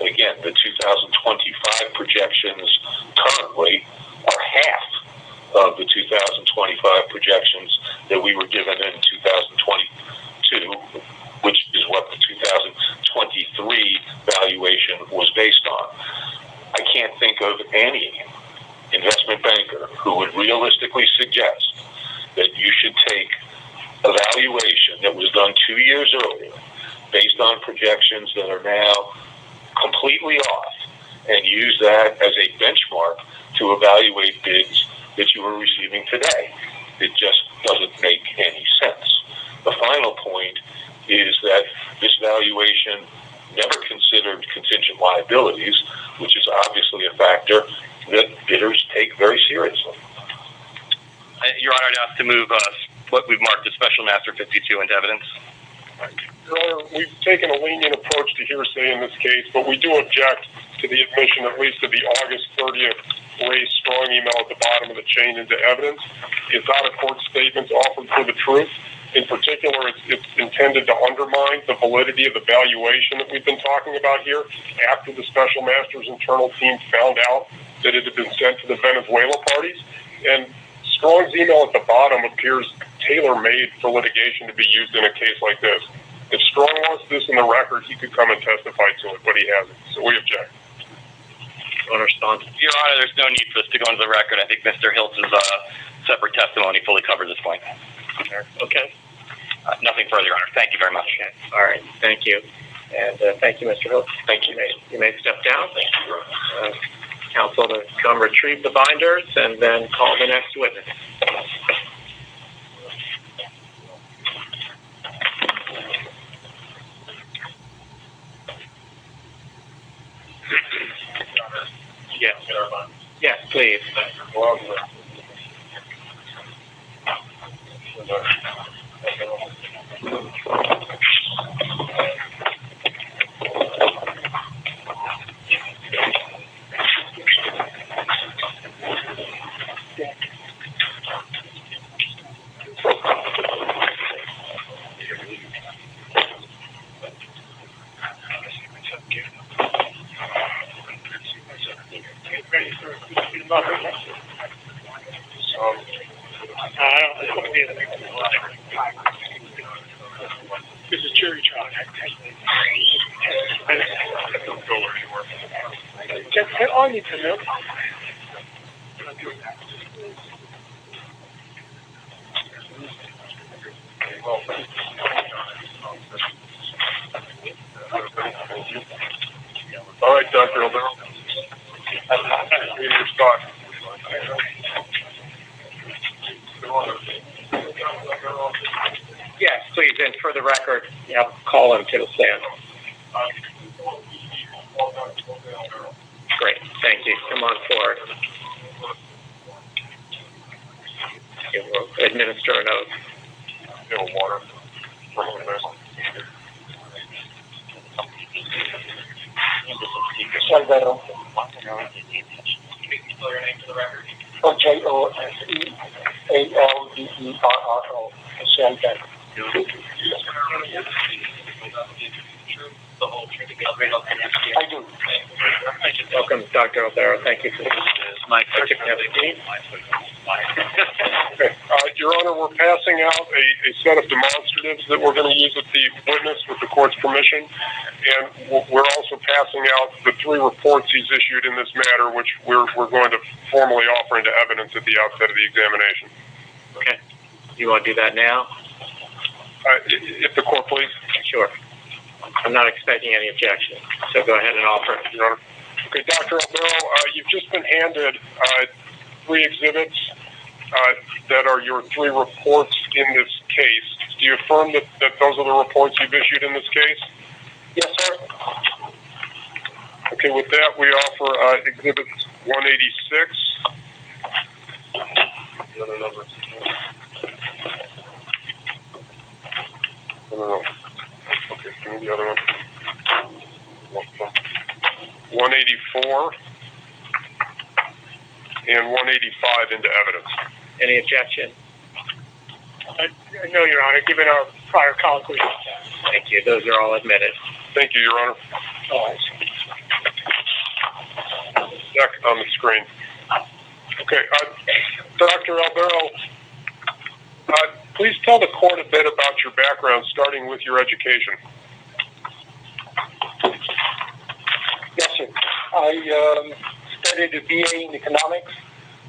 Again, the 2025 projections currently are half of the 2025 projections that we were given in 2022, which is what the 2023 valuation was based on. I can't think of any investment banker who would realistically suggest that you should take a valuation that was done 2 years earlier based on projections that are now completely off and use that as a benchmark to evaluate bids that you are receiving today. It just doesn't make any sense. The final point is that this valuation never considered contingent liabilities, which is obviously a factor that bidders take very seriously. Your Honor, I'd ask to move what we've marked as Special Master 52 into evidence. Your Honor, we've taken a lenient approach to hearsay in this case, but we do object to the admission, at least of the August 30th raised strong email at the bottom of the chain into evidence. It's out-of-court statements offered for the truth. In particular, it's intended to undermine the validity of the valuation that we've been talking about here after the Special Master's internal team found out that it had been sent to the Venezuela parties. And Strong's email at the bottom appears tailor-made for litigation to be used in a case like this. If Strong wants this in the record, he could come and testify to it, but he hasn't. So we object. Want to respond? Your Honor, there's no need for this to go into the record. I think Mr. Hiltz's separate testimony fully covers this point. Okay. Nothing further, Your Honor. Thank you very much. Okay. All right. Thank you. And thank you, Mr. Hiltz. Thank you. You may step down. Thank you. Counsel to come retrieve the binders and then call the next witness. Yes. Yes, please. This is cherry chocolate. Don't go anywhere. Just all need to know. All right, Dr. Albero. Your spot. Yes, please, and for the record, call him to the stand. Great, thank you. Come on forward. We'll administer an oath. Water. Albero. Spell your name for the record. Josealberro. Albero. The whole truth. I do. Welcome, Dr. Albero. Thank you for this. Your Honor, we're passing out a set of demonstratives that we're going to use at the witness with the court's permission, and we're also passing out the 3 reports he's issued in this matter, which we're going to formally offer into evidence at the outset of the examination. Okay. You want to do that now? If the court please. Sure. I'm not expecting any objection, so go ahead and offer it. Your Honor. Okay, Dr. Albero, you've just been handed 3 exhibits that are your 3 reports in this case. Do you affirm that those are the reports you've issued in this case? Yes, sir. Okay, with that, we offer exhibits 186. The other numbers. No. Okay, give me the other one. 184 and 185 into evidence. Any objection? No, Your Honor, given our prior colloquy. Thank you. Those are all admitted. Thank you, Your Honor. All right. Check on the screen. Okay, Dr. Albero, please tell the court a bit about your background, starting with your education. Yes, sir. I studied a BA in economics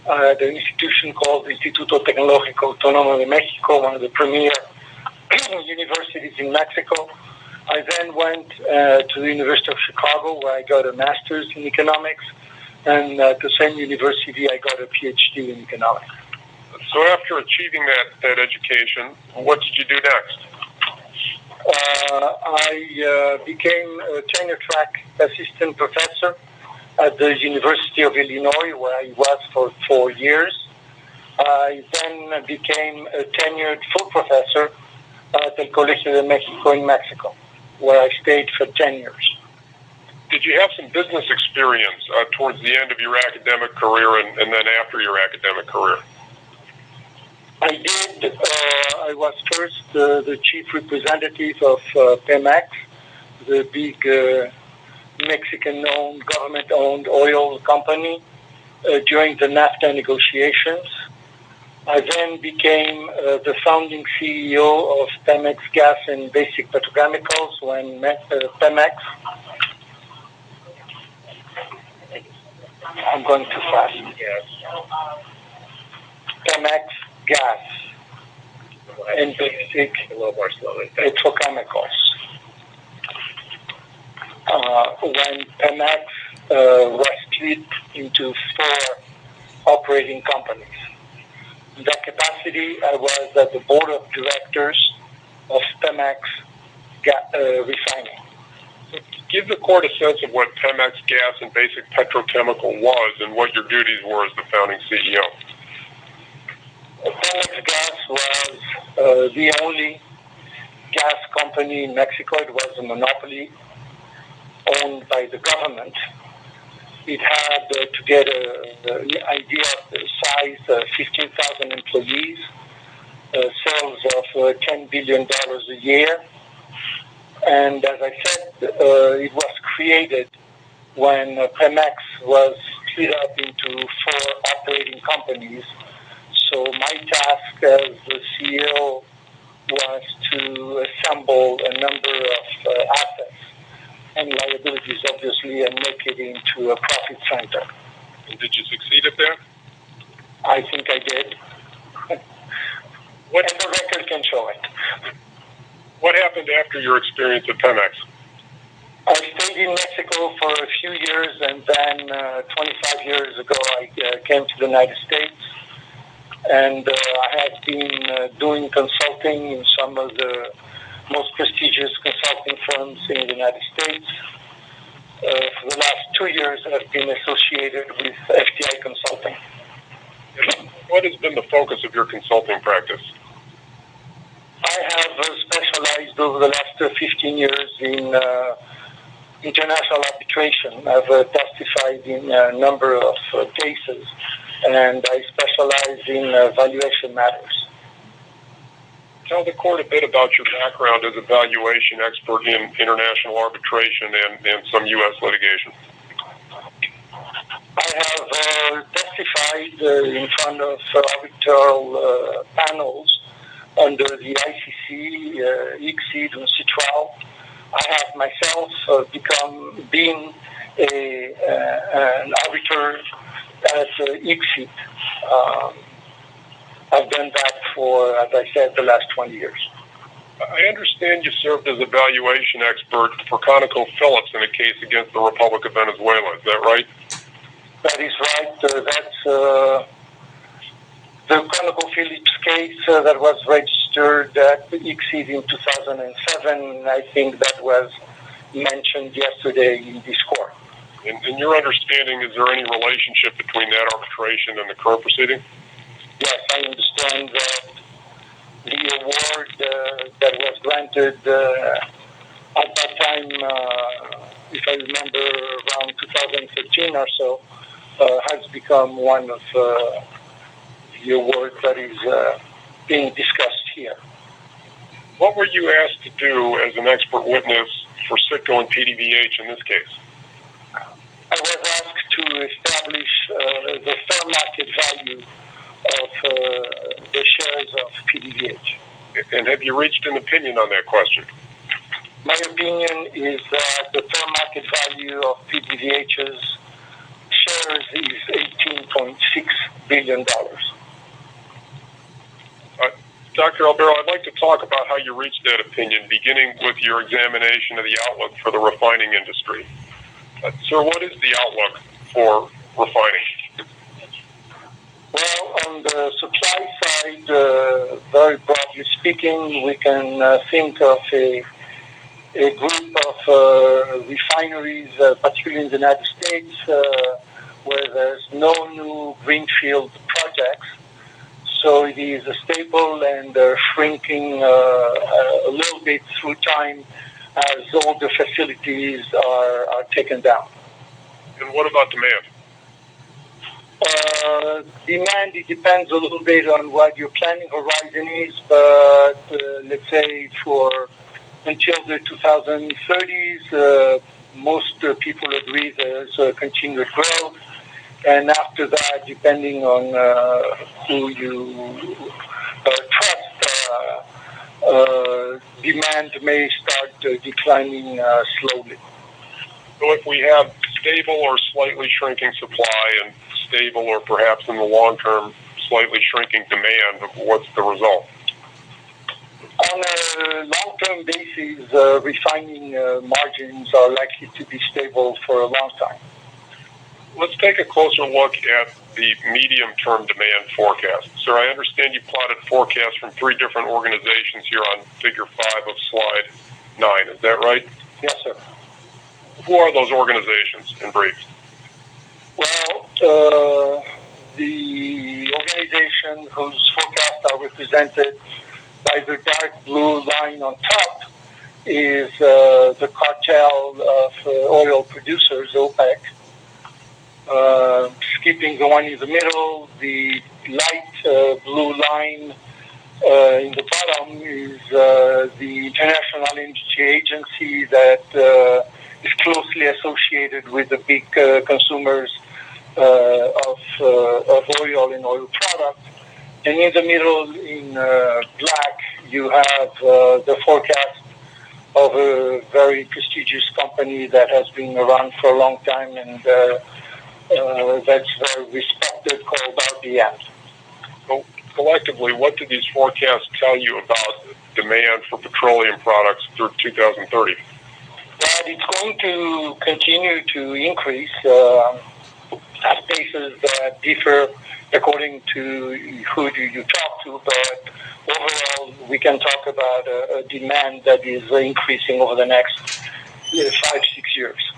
at an institution called Instituto Tecnológico Autónomo de Mexico, one of the premier universities in Mexico. I then went to the University of Chicago, where I got a master's in economics, and at the same university, I got a PhD in economics. So after achieving that education, what did you do next? I became a tenure-track assistant professor at the University of Illinois, where I was for 4 years. I then became a tenured full professor at El Colegio de Mexico in Mexico, where I stayed for 10 years. Did you have some business experience towards the end of your academic career and then after your academic career? I did. I was first the chief representative of Pemex, the big Mexican-owned, government-owned oil company, during the NAFTA negotiations. I then became the founding CEO of Pemex Gas and Basic Petrochemicals when Pemex. I'm going too fast. Yes. Pemex Gas and Basic A little more slowly. Petrochemicals. When Pemex was split into 4 operating companies. In that capacity, I was at the board of directors of Pemex Refining. Give the court a sense of what Pemex Gas and Basic Petrochemical was and what your duties were as the founding CEO. Pemex Gas was the only gas company in Mexico. It was a monopoly owned by the government. It had, to get an idea of the size, 15,000 employees, sales of $10 billion a year. And as I said, it was created when Pemex was split up into 4 operating companies. So my task as the CEO was to assemble a number of assets and liabilities, obviously, and make it into a profit center. And did you succeed at that? I think I did. And the record can show it. What happened after your experience at Pemex? I stayed in Mexico for a few years, and then 25 years ago, I came to the United States. And I have been doing consulting in some of the most prestigious consulting firms in the United States. For the last 2 years, I've been associated with FTI Consulting. What has been the focus of your consulting practice? I have specialized over the last 15 years in international arbitration. I've testified in a number of cases, and I specialize in valuation matters. Tell the court a bit about your background as a valuation expert in international arbitration and some U.S. litigation. I have testified in front of arbitral panels under the ICC, ICSID, and Citgo. I have myself been an arbiter at ICSID. I've done that for, as I said, the last 20 years. I understand you served as a valuation expert for ConocoPhillips in a case against the Republic of Venezuela. Is that right? That is right. That's the ConocoPhillips case that was registered at ICSID in 2007. I think that was mentioned yesterday in this court. In your understanding, is there any relationship between that arbitration and the current proceeding? Yes, I understand that the award that was granted at that time, if I remember, around 2013 or so, has become one of the awards that is being discussed here. What were you asked to do as an expert witness for Citgo and PDVH in this case? I was asked to establish the fair market value of the shares of PDVH. And have you reached an opinion on that question? My opinion is that the fair market value of PDVH's shares is $18.6 billion. Dr. Albero, I'd like to talk about how you reached that opinion, beginning with your examination of the outlook for the refining industry. Sir, what is the outlook for refining? Well, on the supply side, very broadly speaking, we can think of a group of refineries, particularly in the United States, where there's no new greenfield projects. So it is stable and shrinking a little bit through time as all the facilities are taken down. And what about demand? Demand, it depends a little bit on what your planning horizon is, but let's say for until the 2030s, most people agree there's continued growth. And after that, depending on who you trust, demand may start declining slowly. So if we have stable or slightly shrinking supply and stable or perhaps in the long term slightly shrinking demand, what's the result? On a long-term basis, refining margins are likely to be stable for a long time. Let's take a closer look at the medium-term demand forecast. Sir, I understand you plotted forecasts from 3 different organizations here on Figure 5 of Slide 9. Is that right? Yes, sir. Who are those organizations in brief? Well, the organization whose forecasts are represented by the dark blue line on top is the cartel of oil producers, OPEC. Skipping the one in the middle, the light blue line in the bottom is the International Energy Agency that is closely associated with the big consumers of oil and oil products. And in the middle, in black, you have the forecast of a very prestigious company that has been around for a long time and that's very respected, called RBM. So collectively, what do these forecasts tell you about demand for petroleum products through 2030? That it's going to continue to increase at paces that differ according to who you talk to, but overall we can talk about a demand that is increasing over the next 5-6 years.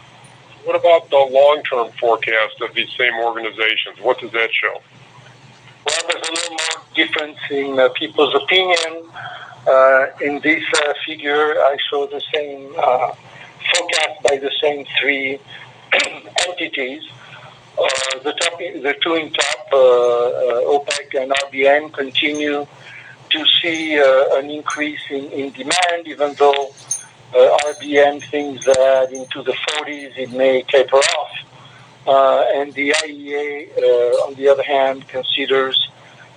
What about the long-term forecast of these same organizations? What does that show? Well, there's a little more difference in people's opinion. In this figure, I show the same forecast by the same three entities. The two in top, OPEC and RBM, continue to see an increase in demand, even though RBM thinks that into the 40s it may taper off. And the IEA, on the other hand, considers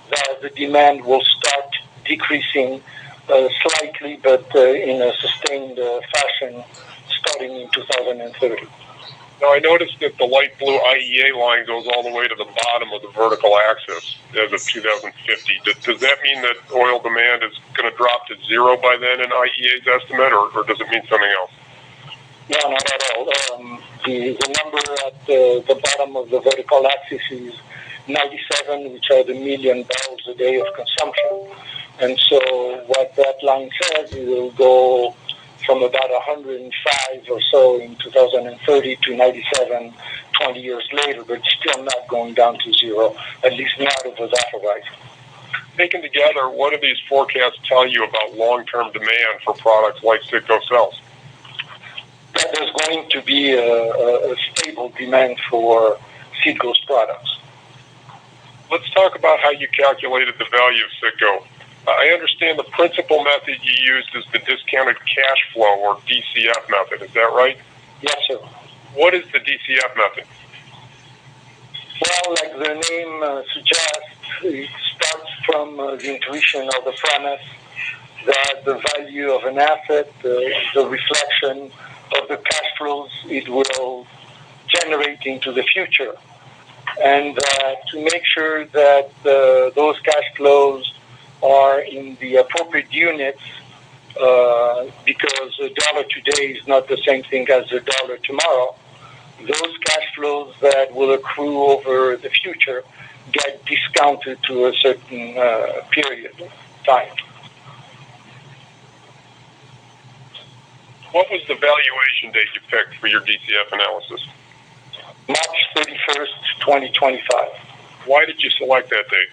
that the demand will start decreasing slightly, but in a sustained fashion starting in 2030. Now, I noticed that the light blue IEA line goes all the way to the bottom of the vertical axis as of 2050. Does that mean that oil demand is going to drop to zero by then in IEA's estimate, or does it mean something else? No, not at all. The number at the bottom of the vertical axis is 97, which are the million barrels a day of consumption. And so what that line says, it will go from about 105 or so in 2030 to 97 20 years later, but still not going down to zero, at least not over that horizon. Taken together, what do these forecasts tell you about long-term demand for products like Citgo sells? That there's going to be a stable demand for Citgo's products. Let's talk about how you calculated the value of Citgo. I understand the principal method you used is the discounted cash flow, or DCF method. Is that right? Yes, sir. What is the DCF method? Well, like the name suggests, it starts from the intuition or the premise that the value of an asset is a reflection of the cash flows it will generate into the future. And to make sure that those cash flows are in the appropriate units, because a dollar today is not the same thing as a dollar tomorrow, those cash flows that will accrue over the future get discounted to a certain period of time. What was the valuation date you picked for your DCF analysis? March 31st, 2025. Why did you select that date?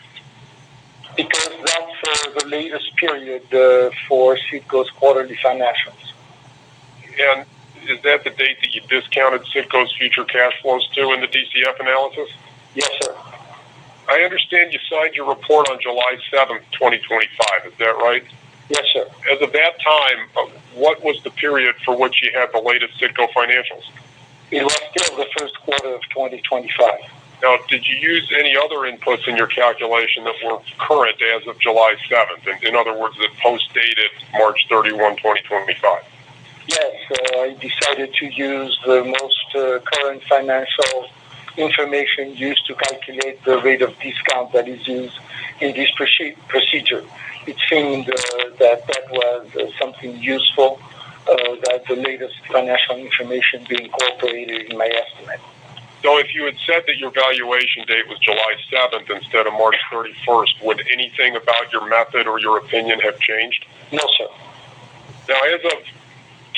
Because that's the latest period for Citgo's quarterly financials. And is that the date that you discounted Citgo's future cash flows to in the DCF analysis? Yes, sir. I understand you signed your report on July 7th, 2025. Is that right? Yes, sir. As of that time, what was the period for which you had the latest Citgo financials? It was still the first quarter of 2025. Now, did you use any other inputs in your calculation that were current as of July 7th? In other words, that post-dated March 31, 2025? Yes, I decided to use the most current financial information used to calculate the rate of discount that is used in this procedure. It seemed that was something useful, that the latest financial information be incorporated in my estimate. So if you had said that your valuation date was July 7th instead of March 31st, would anything about your method or your opinion have changed? No, sir. Now, as of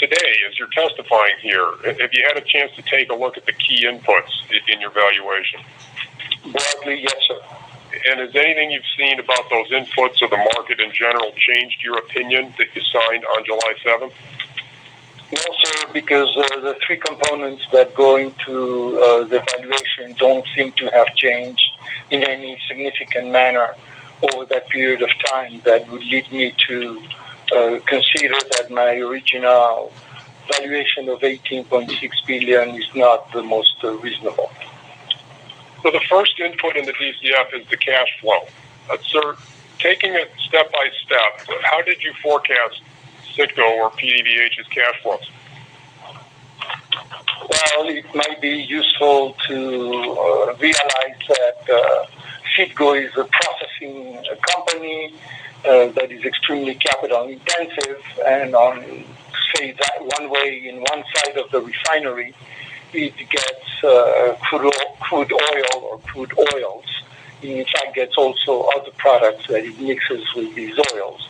today, as you're testifying here, have you had a chance to take a look at the key inputs in your valuation? Broadly, yes, sir. And has anything you've seen about those inputs or the market in general changed your opinion that you signed on July 7th? No, sir, because the three components that go into the valuation don't seem to have changed in any significant manner over that period of time that would lead me to consider that my original valuation of $18.6 billion is not the most reasonable. So the first input in the DCF is the cash flow. Sir, taking it step by step, how did you forecast Citgo or PDVH's cash flows? Well, it might be useful to realize that Citgo is a processing company that is extremely capital intensive, and on, say that one way, in one side of the refinery, it gets crude oil or crude oils. In fact, gets also other products that it mixes with these oils.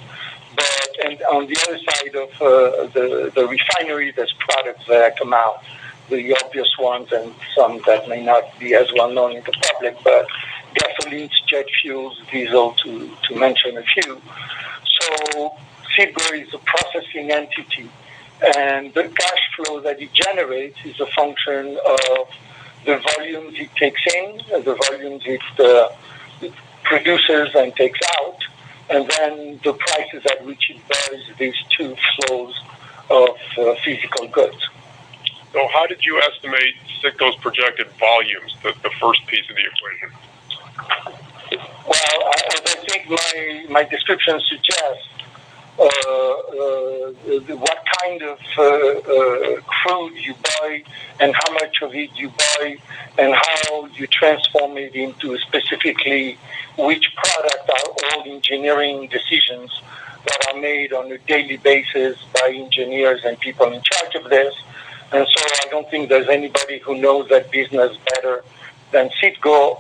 And on the other side of the refinery, there's products that come out, the obvious ones and some that may not be as well known in the public, but gasolines, jet fuels, diesel, to mention a few. So Citgo is a processing entity, and the cash flow that it generates is a function of the volumes it takes in, the volumes it produces and takes out, and then the prices at which it buys these two flows of physical goods. So how did you estimate Citgo's projected volumes, the first piece of the equation? Well, as I think my description suggests, what kind of crude you buy and how much of it you buy and how you transform it into specifically which product are all engineering decisions that are made on a daily basis by engineers and people in charge of this. And so I don't think there's anybody who knows that business better than Citgo.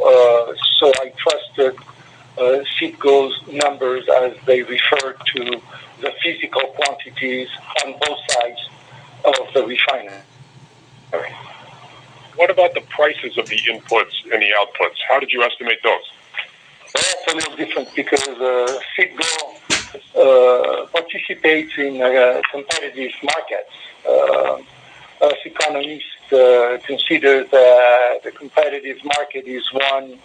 So I trusted Citgo's numbers as they refer to the physical quantities on both sides of the refinery. What about the prices of the inputs and the outputs? How did you estimate those? Well, that's a little different because Citgo participates in competitive markets. Us economists consider that the competitive market is one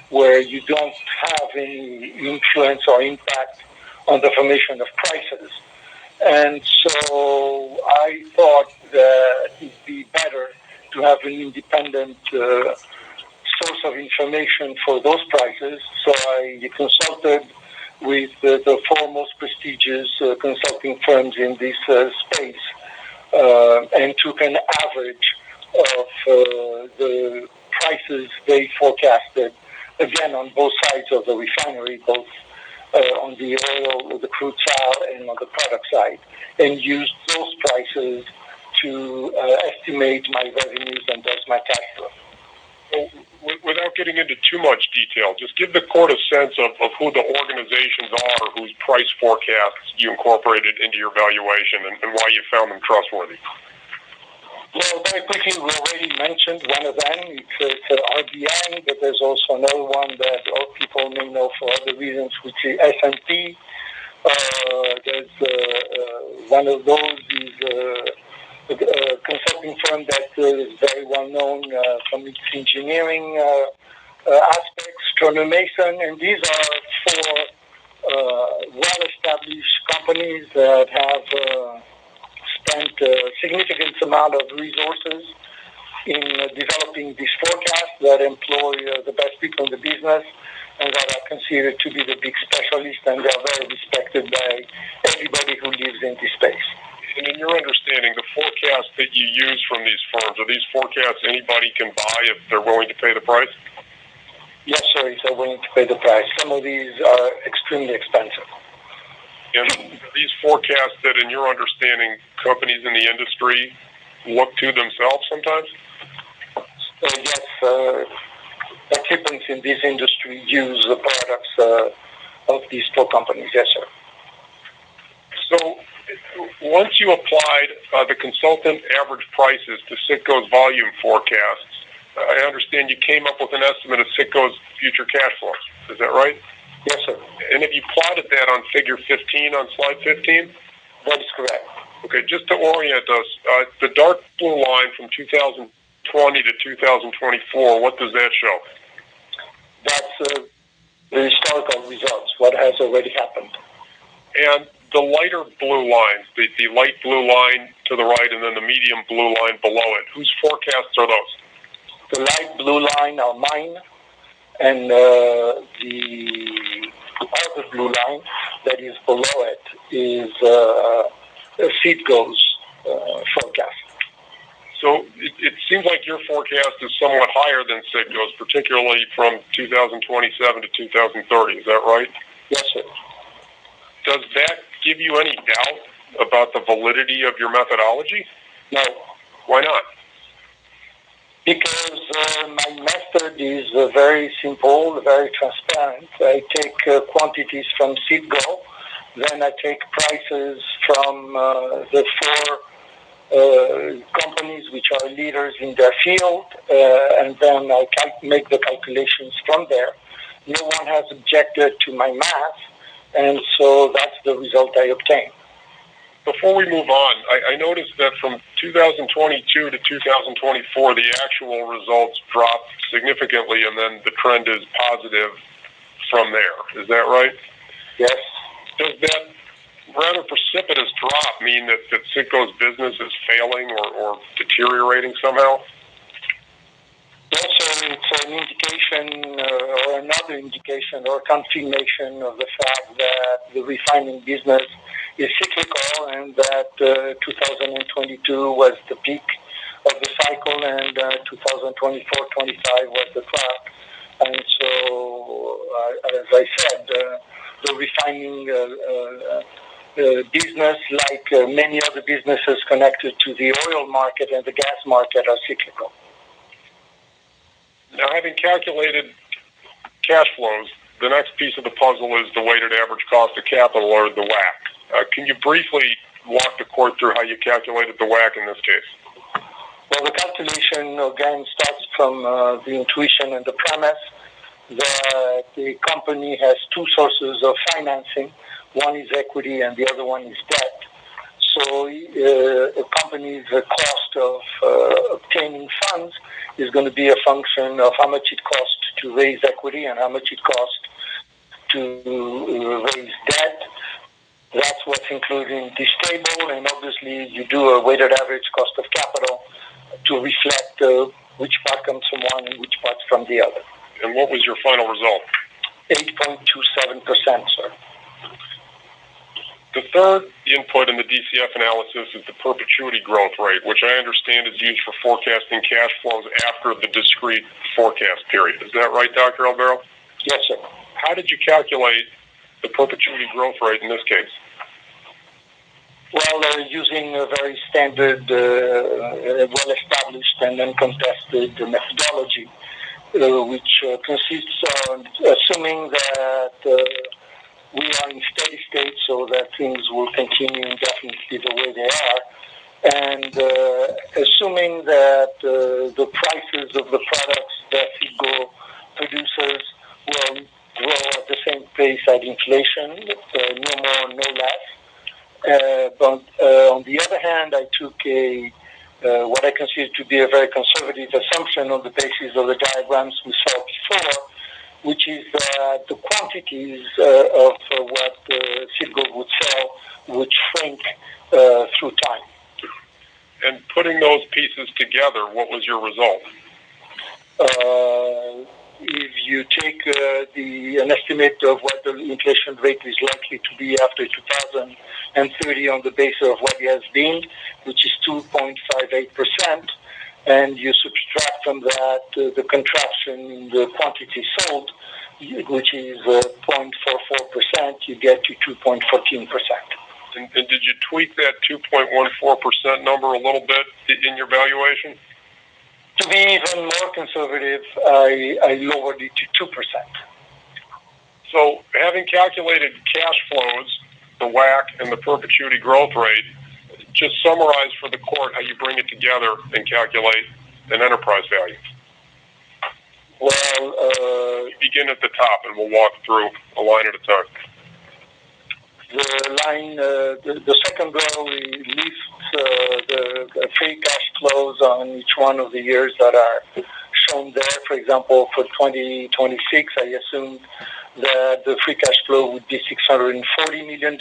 where you don't have any influence or impact on the formation of prices. And so I thought that it'd be better to have an independent source of information for those prices. So I consulted with the four most prestigious consulting firms in this space and took an average of the prices they forecasted, again, on both sides of the refinery, both on the oil, the crude side, and on the product side, and used those prices to estimate my revenues and thus my cash flow. So, without getting into too much detail, just give the court a sense of who the organizations are whose price forecasts you incorporated into your valuation and why you found them trustworthy. Well, very quickly, we already mentioned one of them. It's RBI, but there's also another one that all people may know for other reasons, which is S&P. There's one of those is a consulting firm that is very well known from its engineering aspects, Turner Mason, and these are four well-established companies that have spent a significant amount of resources in developing this forecast that employ the best people in the business and that are considered to be the big specialists, and they are very respected by everybody who lives in this space. And in your understanding, the forecasts that you use from these firms, are these forecasts anybody can buy if they're willing to pay the price? Yes, sir, if they're willing to pay the price. Some of these are extremely expensive. And these forecasts that, in your understanding, companies in the industry look to themselves sometimes? Yes, participants in this industry use the products of these four companies, yes, sir. So, once you applied the consultant average prices to Citgo's volume forecasts, I understand you came up with an estimate of Citgo's future cash flows. Is that right? Yes, sir. And if you plotted that on figure 15 on slide 15? That is correct. Okay, just to orient us, the dark blue line from 2020 to 2024, what does that show? That's the historical results, what has already happened. And the lighter blue lines, the light blue line to the right and then the medium blue line below it, whose forecasts are those? The light blue line are mine, and the other blue line that is below it is Citgo's forecast. So it seems like your forecast is somewhat higher than Citgo's, particularly from 2027 to 2030. Is that right? Yes, sir. Does that give you any doubt about the validity of your methodology? No. Why not? Because my method is very simple, very transparent. I take quantities from Citgo, then I take prices from the four companies which are leaders in their field, and then I make the calculations from there. No one has objected to my math, and so that's the result I obtain. Before we move on, I noticed that from 2022 to 2024, the actual results dropped significantly, and then the trend is positive from there. Is that right? Yes. Does that rather precipitous drop mean that Citgo's business is failing or deteriorating somehow? Yes, sir. It's an indication or another indication or confirmation of the fact that the refining business is cyclical and that 2022 was the peak of the cycle and 2024-25 was the trough. And so, as I said, the refining business, like many other businesses connected to the oil market and the gas market, are cyclical. Now, having calculated cash flows, the next piece of the puzzle is the weighted average cost of capital, or the WACC. Can you briefly walk the court through how you calculated the WACC in this case? Well, the calculation, again, starts from the intuition and the premise that the company has two sources of financing. One is equity and the other one is debt. So a company's cost of obtaining funds is going to be a function of how much it costs to raise equity and how much it costs to raise debt. That's what's included in this table, and obviously you do a weighted average cost of capital to reflect which part comes from one and which part from the other. And what was your final result? 8.27%, sir. The third input in the DCF analysis is the perpetuity growth rate, which I understand is used for forecasting cash flows after the discrete forecast period. Is that right, Dr. Albero? Yes, sir. How did you calculate the perpetuity growth rate in this case? Well, using a very standard, well-established and uncontested methodology, which consists on assuming that we are in steady state so that things will continue indefinitely the way they are, and assuming that the prices of the products that Citgo produces will grow at the same pace as inflation, no more, no less. But on the other hand, I took what I consider to be a very conservative assumption on the basis of the diagrams we saw before, which is that the quantities of what Citgo would sell would shrink through time. And putting those pieces together, what was your result? If you take an estimate of what the inflation rate is likely to be after 2030 on the basis of what it has been, which is 2.58%, and you subtract from that the contraction in the quantity sold, which is 0.44%, you get to 2.14%. And did you tweak that 2.14% number a little bit in your valuation? To be even more conservative, I lowered it to 2%. So having calculated cash flows, the WACC, and the perpetuity growth rate, just summarize for the court how you bring it together and calculate an enterprise value? Well, begin at the top, and we'll walk through a line at a time. The line, the second row lists the free cash flows on each one of the years that are shown there. For example, for 2026, I assume that the free cash flow would be $640 million,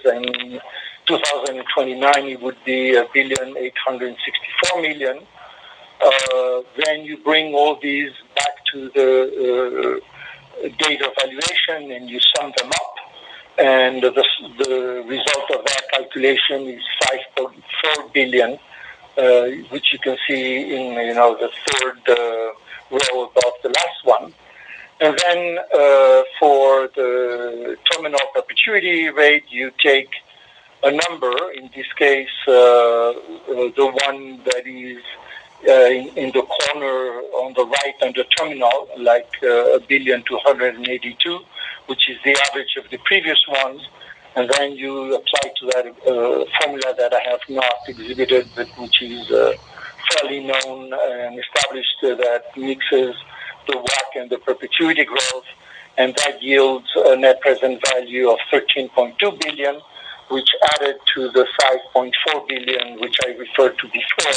and 2029 it would be $1,864 million. Then you bring all these back to the date of valuation, and you sum them up. And the result of that calculation is $5.4 billion, which you can see in the third row above the last one. And then for the terminal perpetuity rate, you take a number. In this case, the one that is in the corner on the right under terminal, like $1,282,000,000, which is the average of the previous ones, and then you apply to that formula that I have not exhibited, but which is fairly known and established, that mixes the WACC and the perpetuity growth, and that yields a net present value of $13.2 billion, which added to the $5.4 billion, which I referred to before,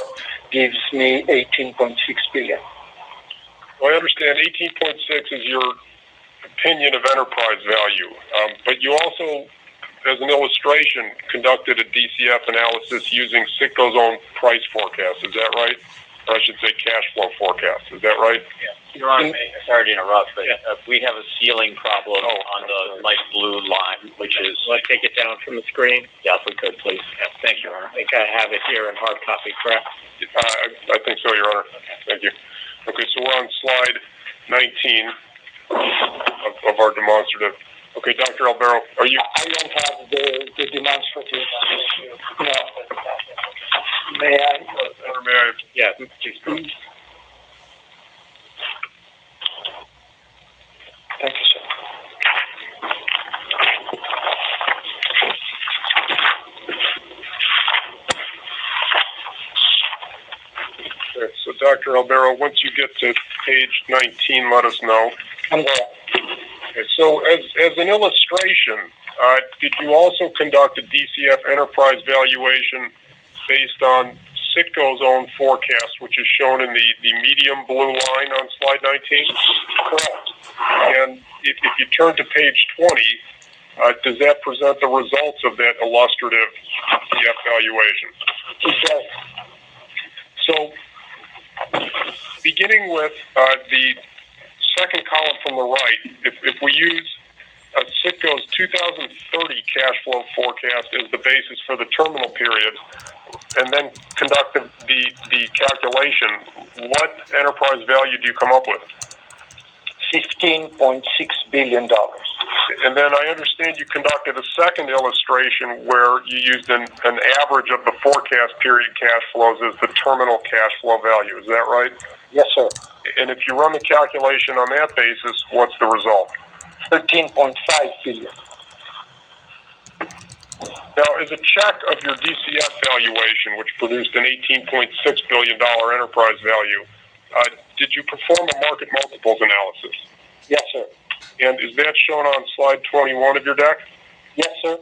gives me $18.6 billion. Well, I understand 18.6 is your opinion of enterprise value, but you also, as an illustration, conducted a DCF analysis using Citgo's own price forecast. Is that right? Or I should say cash flow forecast. Is that right? Yeah. Your Honor, sorry to interrupt, but we have a ceiling problem on the light blue line, which is... Will I take it down from the screen? Yeah, if we could, please. Yeah, thank you, Your Honor. I think I have it here in hard copy, correct? I think so, Your Honor. Thank you. Okay, so we're on slide 19 of our demonstrative. Okay, Dr. Albero, are you... I don't have the demonstrative. No. May I? Or may I? Yeah, please. Thank you, sir. Okay, so Dr. Albero, once you get to page 19, let us know. I'm there. Okay, so as an illustration, did you also conduct a DCF enterprise valuation based on Citgo's own forecast, which is shown in the medium blue line on slide 19? Correct. And if you turn to page 20, does that present the results of that illustrative DCF valuation? It does. So, beginning with the second column from the right, if we use Citgo's 2030 cash flow forecast as the basis for the terminal period, and then conduct the calculation, what enterprise value do you come up with? $15.6 billion. And then I understand you conducted a second illustration where you used an average of the forecast period cash flows as the terminal cash flow value. Is that right? Yes, sir. And if you run the calculation on that basis, what's the result? $13.5 billion. Now, as a check of your DCF valuation, which produced an $18.6 billion enterprise value, did you perform a market multiples analysis? Yes, sir. And is that shown on slide 21 of your deck? Yes, sir.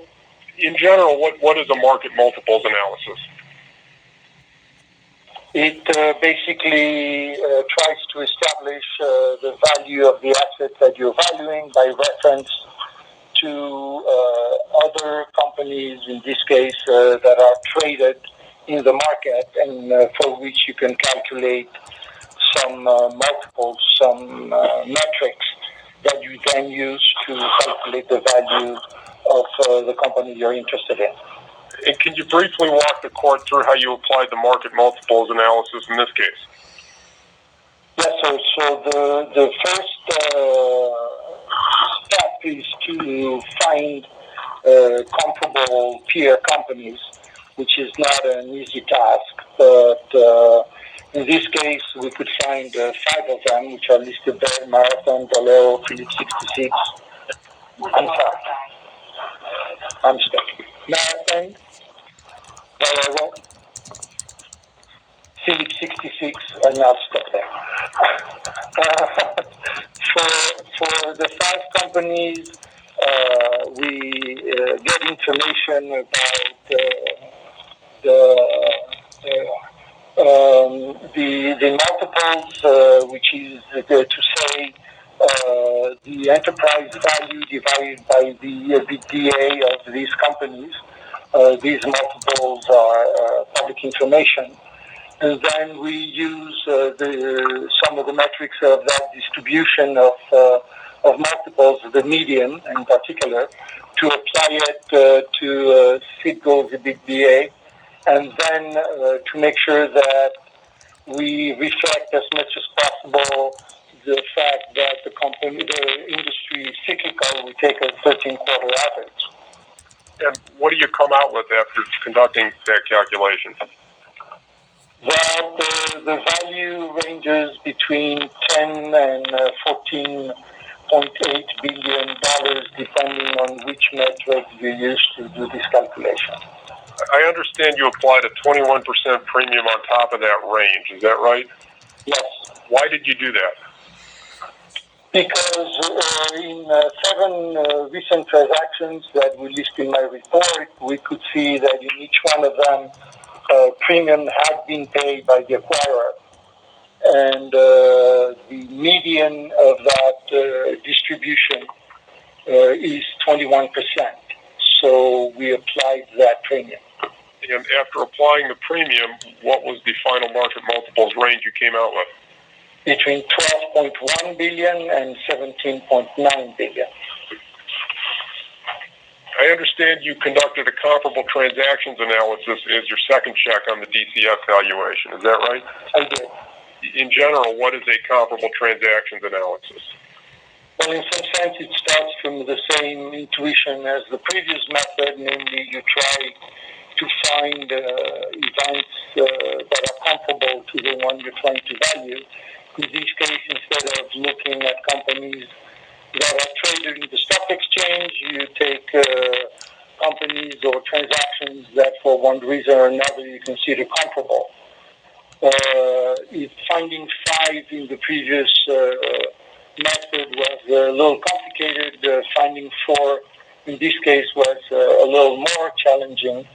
In general, what is a market multiples analysis? It basically tries to establish the value of the asset that you're valuing by reference to other companies, in this case, that are traded in the market, and for which you can calculate some multiples, some metrics that you then use to calculate the value of the company you're interested in. And can you briefly walk the court through how you applied the market multiples analysis in this case? Yes, sir. So the first step is to find comparable peer companies, which is not an easy task, but in this case, we could find 5 of them, which are listed there: Marathon, Valero, Phillips 66. I'm sorry. I'm stuck. Marathon, sorry, I won't. Philip 66, and I'll stop there. For the 5 companies, we get information about the multiples, which is to say the enterprise value divided by the EBITDA of these companies. These multiples are public information. And then we use some of the metrics of that distribution of multiples, the median in particular, to apply it to Citgo's EBITDA, and then to make sure that we reflect as much as possible the fact that the industry is cyclical. We take a 13-quarter average. And what do you come out with after conducting that calculation? Well, the value ranges between 10 and $14.8 billion, depending on which metric you use to do this calculation. I understand you applied a 21% premium on top of that range. Is that right? Yes. Why did you do that? Because in 7 recent transactions that we list in my report, we could see that in each one of them, premium had been paid by the acquirer, and the median of that distribution is 21%. So we applied that premium. And after applying the premium, what was the final market multiples range you came out with? Between 12.1 billion and 17.9 billion. I understand you conducted a comparable transactions analysis as your second check on the DCF valuation. Is that right? I did. In general, what is a comparable transactions analysis? Well, in some sense, it starts from the same intuition as the previous method, namely you try to find events that are comparable to the one you're trying to value. In this case, instead of looking at companies that are traded in the stock exchange, you take companies or transactions that for one reason or another you consider comparable. Finding 5 in the previous method was a little complicated. Finding 4 in this case was a little more challenging.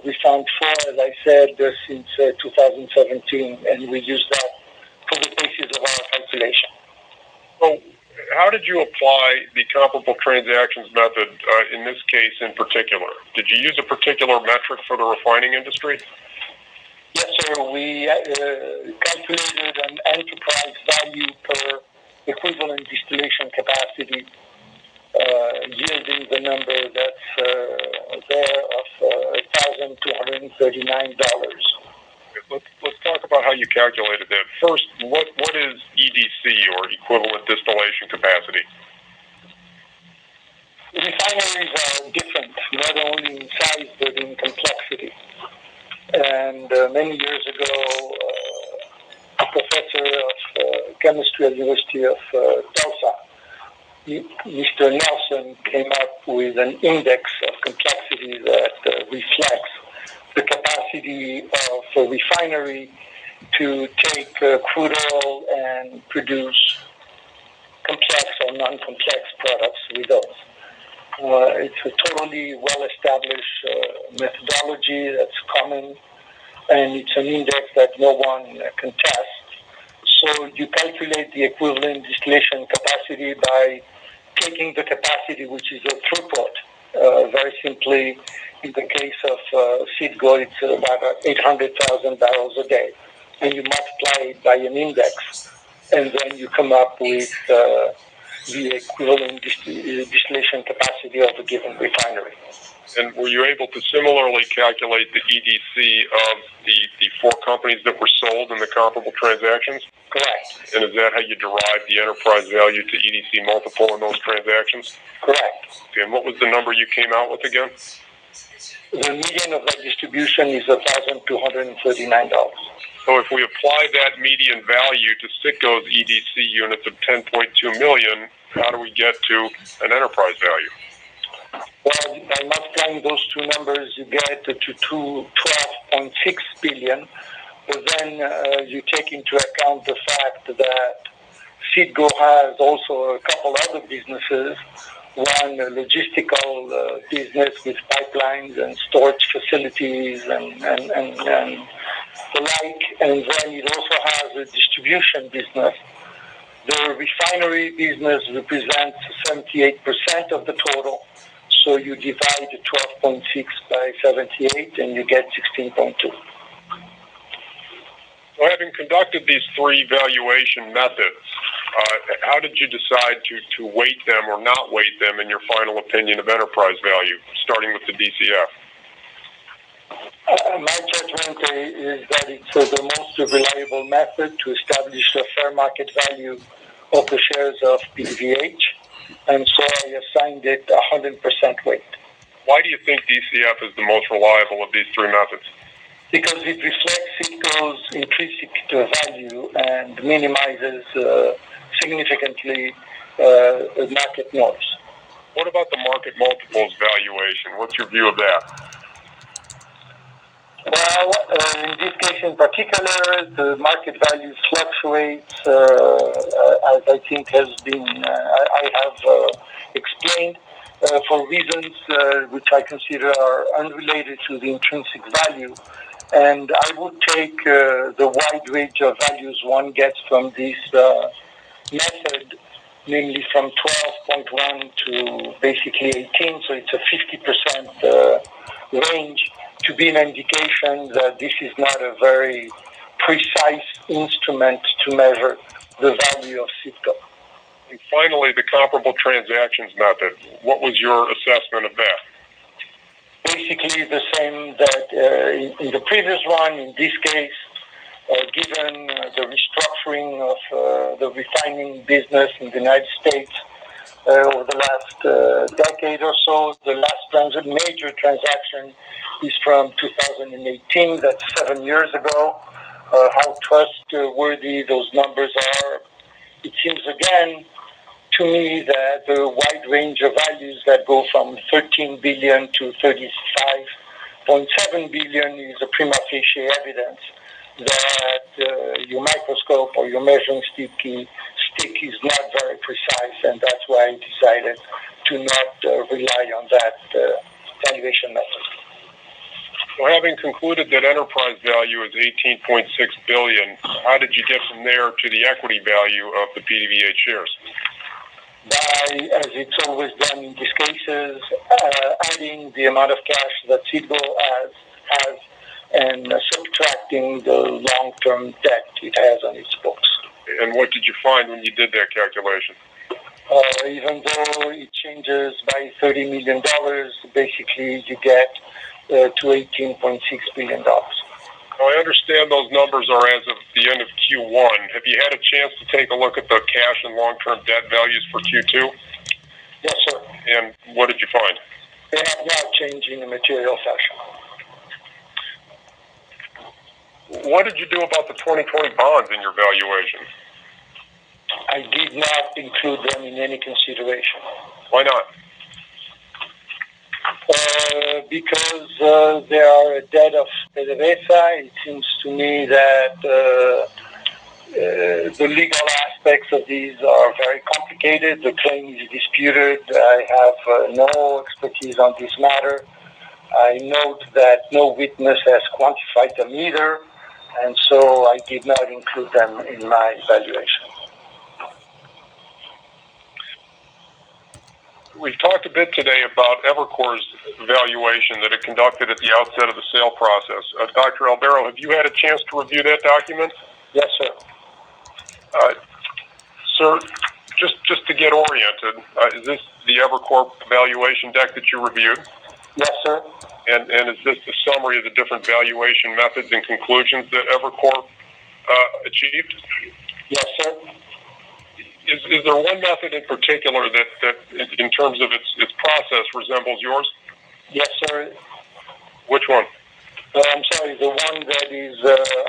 We found 4, as I said, since 2017, and we used that for the basis of our calculation. So, how did you apply the comparable transactions method in this case in particular? Did you use a particular metric for the refining industry? Yes, sir. We calculated an enterprise value per equivalent distillation capacity, yielding the number that's there of $1,239. Let's talk about how you calculated that. First, what is EDC, or equivalent distillation capacity? Refineries are different, not only in size but in complexity. And many years ago, a professor of chemistry at the University of Tulsa, Mr. Nelson, came up with an index of complexity that reflects the capacity of a refinery to take crude oil and produce complex or non-complex products with those. It's a totally well-established methodology that's common, and it's an index that no one contests. So you calculate the equivalent distillation capacity by taking the capacity, which is a throughput. Very simply, in the case of Citgo, it's about 800,000 barrels a day. And you multiply it by an index, and then you come up with the equivalent distillation capacity of a given refinery. And were you able to similarly calculate the EDC of the 4 companies that were sold in the comparable transactions? Correct. And is that how you derived the enterprise value to EDC multiple in those transactions? Correct. Okay, and what was the number you came out with again? The median of that distribution is $1,239. So if we apply that median value to Citgo's EDC units of 10.2 million, how do we get to an enterprise value? Well, by multiplying those two numbers, you get to 12.6 billion. But then you take into account the fact that Citgo has also a couple other businesses, one a logistical business with pipelines and storage facilities and the like, and then it also has a distribution business. The refinery business represents 78% of the total, so you divide 12.6 by 78 and you get 16.2. So having conducted these three valuation methods, how did you decide to weight them or not weight them in your final opinion of enterprise value, starting with the DCF? My judgment is that it's the most reliable method to establish the fair market value of the shares of PDVH, and so I assigned it 100% weight. Why do you think DCF is the most reliable of these three methods? Because it reflects Citgo's intrinsic value and minimizes significantly market noise. What about the market multiples valuation? What's your view of that? Well, in this case in particular, the market value fluctuates, as I think has been, I have explained, for reasons which I consider are unrelated to the intrinsic value. And I would take the wide range of values one gets from this method, namely from 12.1 to basically 18, so it's a 50% range, to be an indication that this is not a very precise instrument to measure the value of Citgo. And finally, the comparable transactions method. What was your assessment of that? Basically the same that in the previous one. In this case, given the restructuring of the refining business in the United States over the last decade or so, the last major transaction is from 2018, that's 7 years ago. How trustworthy those numbers are, it seems again to me that the wide range of values that go from 13 billion to 35.7 billion is a prima facie evidence that your microscope or your measuring stick is not very precise, and that's why I decided to not rely on that valuation method. Well, having concluded that enterprise value is $18.6 billion, how did you get from there to the equity value of the PDVH shares? By, as it's always done in these cases, adding the amount of cash that Citgo has and subtracting the long-term debt it has on its books. And what did you find when you did that calculation? Even though it changes by $30 million, basically you get to $18.6 billion. Well, I understand those numbers are as of the end of Q1. Have you had a chance to take a look at the cash and long-term debt values for Q2? Yes, sir. And what did you find? They have not changed in a material fashion. What did you do about the 2020 bonds in your valuation? I did not include them in any consideration. Why not? Because they are a debt of PDVSA. It seems to me that the legal aspects of these are very complicated. The claim is disputed. I have no expertise on this matter. I note that no witness has quantified them either, and so I did not include them in my evaluation. We've talked a bit today about Evercore's valuation that it conducted at the outset of the sale process. Dr. Albero, have you had a chance to review that document? Yes, sir. Sir, just to get oriented, is this the Evercore valuation deck that you reviewed? Yes, sir. And is this the summary of the different valuation methods and conclusions that Evercore achieved? Yes, sir. Is there one method in particular that in terms of its process, resembles yours? Yes, sir. Which one? I'm sorry, the one that is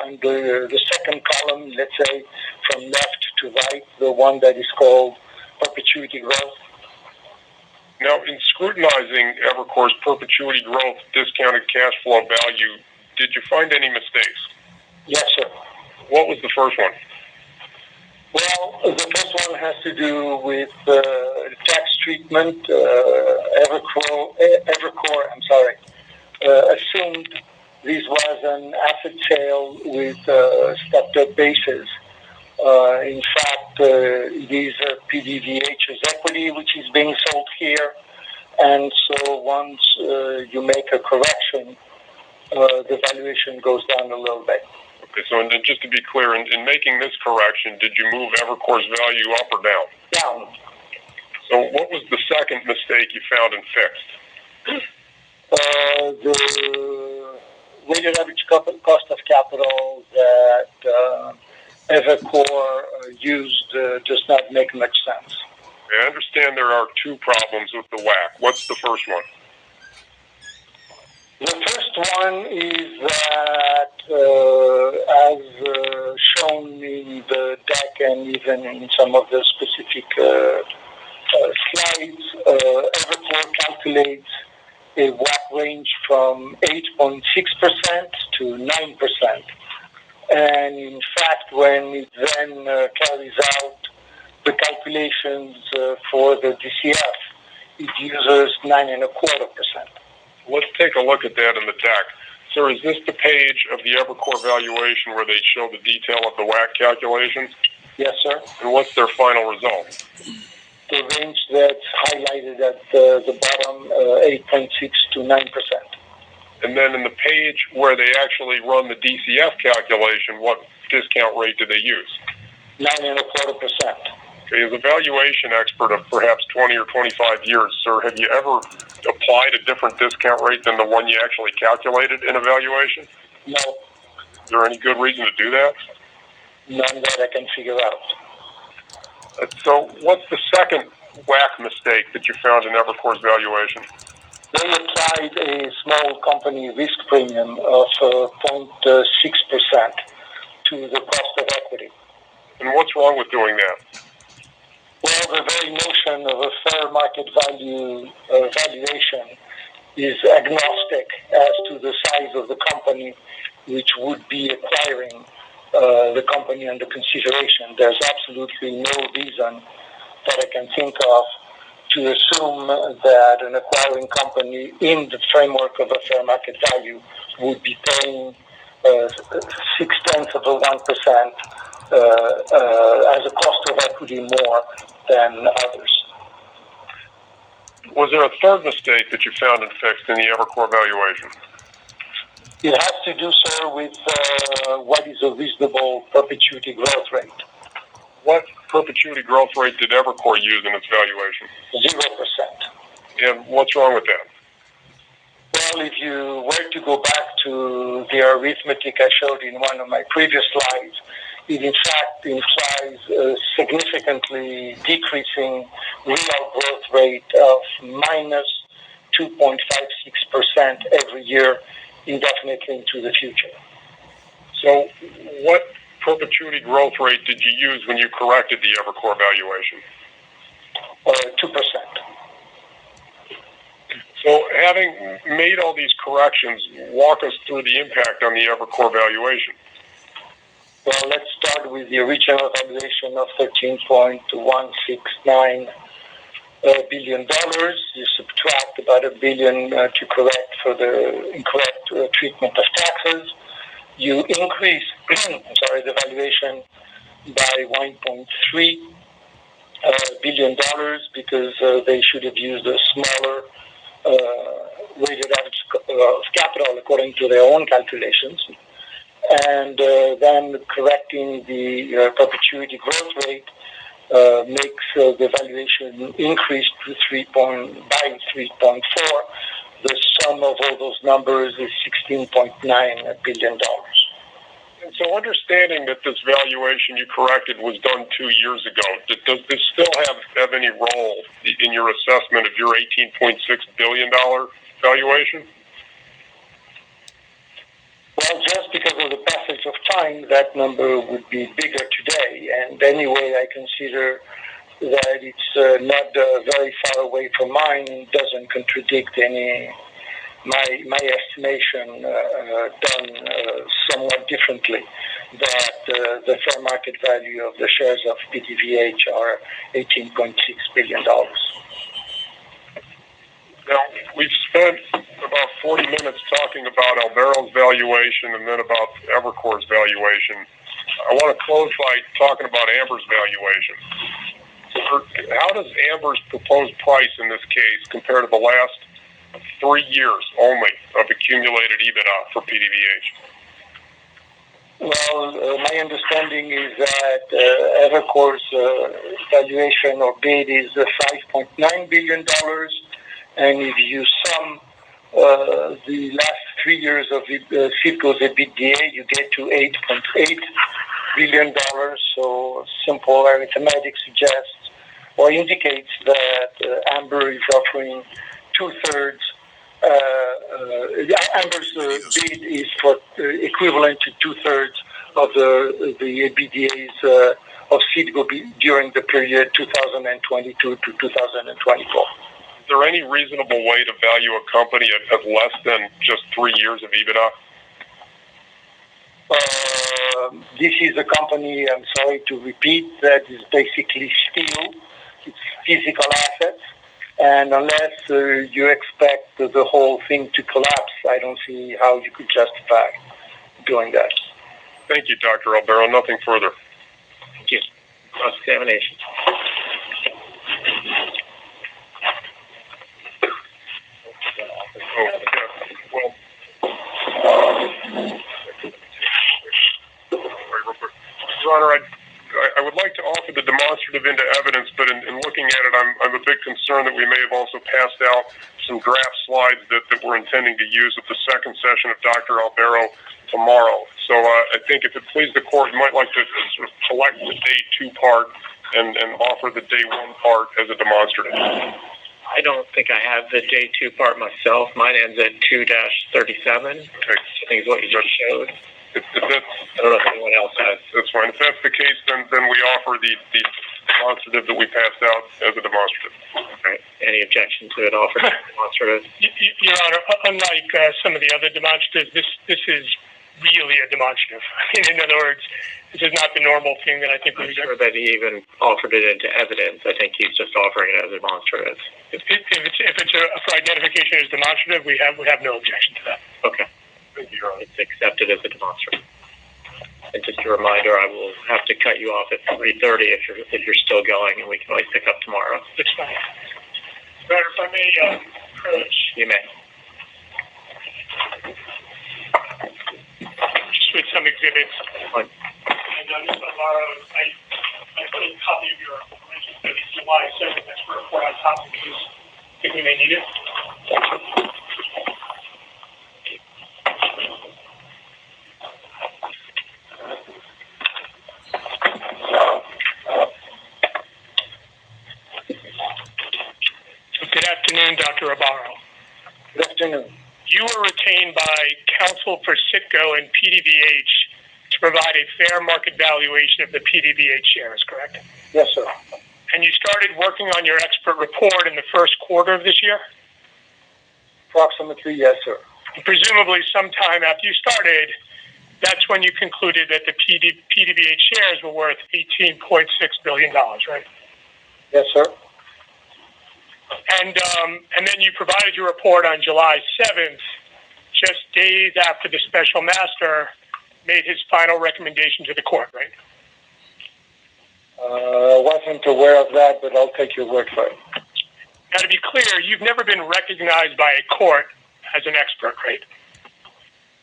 under the second column, let's say, from left to right, the one that is called perpetuity growth. Now, in scrutinizing Evercore's perpetuity growth discounted cash flow value, did you find any mistakes? Yes, sir. What was the first one? Well, the first one has to do with tax treatment. Evercore, assumed this was an asset sale with stepped-up basis. In fact, it is PDVH's equity which is being sold here, and so once you make a correction, the valuation goes down a little bit. Okay, so and then just to be clear, in making this correction, did you move Evercore's value up or down? Down. So what was the second mistake you found and fixed? The weighted average cost of capital that Evercore used does not make much sense. I understand there are two problems with the WACC. What's the first one? The first one is that, as shown in the deck and even in some of the specific slides, Evercore calculates a WACC range from 8.6% to 9%. And in fact, when it then carries out the calculations for the DCF, it uses 9.25%. Let's take a look at that in the deck. Sir, is this the page of the Evercore valuation where they show the detail of the WACC calculations? Yes, sir. And what's their final result? The range that's highlighted at the bottom, 8.6 to 9%. And then in the page where they actually run the DCF calculation, what discount rate do they use? 9.25%. Okay, as a valuation expert of perhaps 20 or 25 years, sir, have you ever applied a different discount rate than the one you actually calculated in a valuation? No. Is there any good reason to do that? None that I can figure out. So what's the second WACC mistake that you found in Evercore's valuation? They applied a small company risk premium of 0.6% to the cost of equity. And what's wrong with doing that? Well, the very notion of a fair market value valuation is agnostic as to the size of the company which would be acquiring the company under consideration. There's absolutely no reason that I can think of to assume that an acquiring company in the framework of a fair market value would be paying 0.6% as a cost of equity more than others. Was there a third mistake that you found and fixed in the Evercore valuation? It has to do, sir, with what is a reasonable perpetuity growth rate. What perpetuity growth rate did Evercore use in its valuation? 0%. And what's wrong with that? Well, if you were to go back to the arithmetic I showed in one of my previous slides, it in fact implies a significantly decreasing real growth rate of minus 2.56% every year indefinitely into the future. So what perpetuity growth rate did you use when you corrected the Evercore valuation? 2%. So having made all these corrections, walk us through the impact on the Evercore valuation. Well, let's start with the original valuation of $13.169 billion. You subtract about $1 billion to correct for the incorrect treatment of taxes. You increase the valuation by $1.3 billion because they should have used a smaller weighted average of capital according to their own calculations. And then correcting the perpetuity growth rate makes the valuation increase to 3.4. The sum of all those numbers is $16.9 billion. And so understanding that this valuation you corrected was done 2 years ago, does this still have any role in your assessment of your $18.6 billion valuation? Well, just because of the passage of time, that number would be bigger today. And anyway, I consider that it's not very far away from mine, doesn't contradict my estimation done somewhat differently, that the fair market value of the shares of PDVH are $18.6 billion. Now, we've spent about 40 minutes talking about Albero's valuation and then about Evercore's valuation. I want to close by talking about Amber's valuation. How does Amber's proposed price in this case compare to the last 3 years only of accumulated EBITDA for PDVH? Well, my understanding is that Evercore's valuation or bid is $5.9 billion. And if you sum the last 3 years of Citgo's EBITDA, you get to $8.8 billion. So simple arithmetic suggests or indicates that Amber is offering two-thirds. Amber's bid is for equivalent to two-thirds of the EBITDAs of Citgo during the period 2022 to 2024. Is there any reasonable way to value a company at less than just 3 years of EBITDA? This is a company, I'm sorry to repeat, that is basically steel. It's physical assets. And unless you expect the whole thing to collapse, I don't see how you could justify doing that. Thank you, Dr. Albero. Nothing further. Thank you. Cross-examination. Your Honor, I would like to offer the demonstrative into evidence, but in looking at it, I'm a bit concerned that we may have also passed out some draft slides that we're intending to use at the second session of Dr. Albero tomorrow. So I think if it pleases the court, you might like to sort of collect the day 2 part and offer the day 1 part as a demonstrative. I don't think I have the day 2 part myself. Mine ends at 2-37. Okay. I think is what you just showed. If that's, I don't know if anyone else has. That's fine. If that's the case, then we offer the demonstrative that we passed out as a demonstrative. All right. Any objection to it offered as a demonstrative? Your Honor, unlike some of the other demonstratives, this is really a demonstrative. In other words, this is not the normal thing that I think I'm sure that he even offered it into evidence. I think he's just offering it as a demonstrative. If it's for identification as demonstrative, we have no objection to that. Okay. Thank you, Your Honor. It's accepted as a demonstrative. And just a reminder, I will have to cut you off at 3:30 if you're still going, and we can always pick up tomorrow. That's fine. Your Honor, if I may approach. You may. Just with some exhibits. Fine. And Mr. Navarro, I put a copy of your July 7th expert report on top in case I think we may need it. Good afternoon, Dr. Navarro. Good afternoon. You were retained by counsel for Citgo and PDVH to provide a fair market valuation of the PDVH shares, correct? Yes, sir. And you started working on your expert report in the first quarter of this year? Approximately, yes, sir. And presumably sometime after you started, that's when you concluded that the PDVH shares were worth $18.6 billion, right? Yes, sir. And then you provided your report on July 7th, just days after the special master made his final recommendation to the court, right? I wasn't aware of that, but I'll take your word for it. Now, to be clear, you've never been recognized by a court as an expert, right?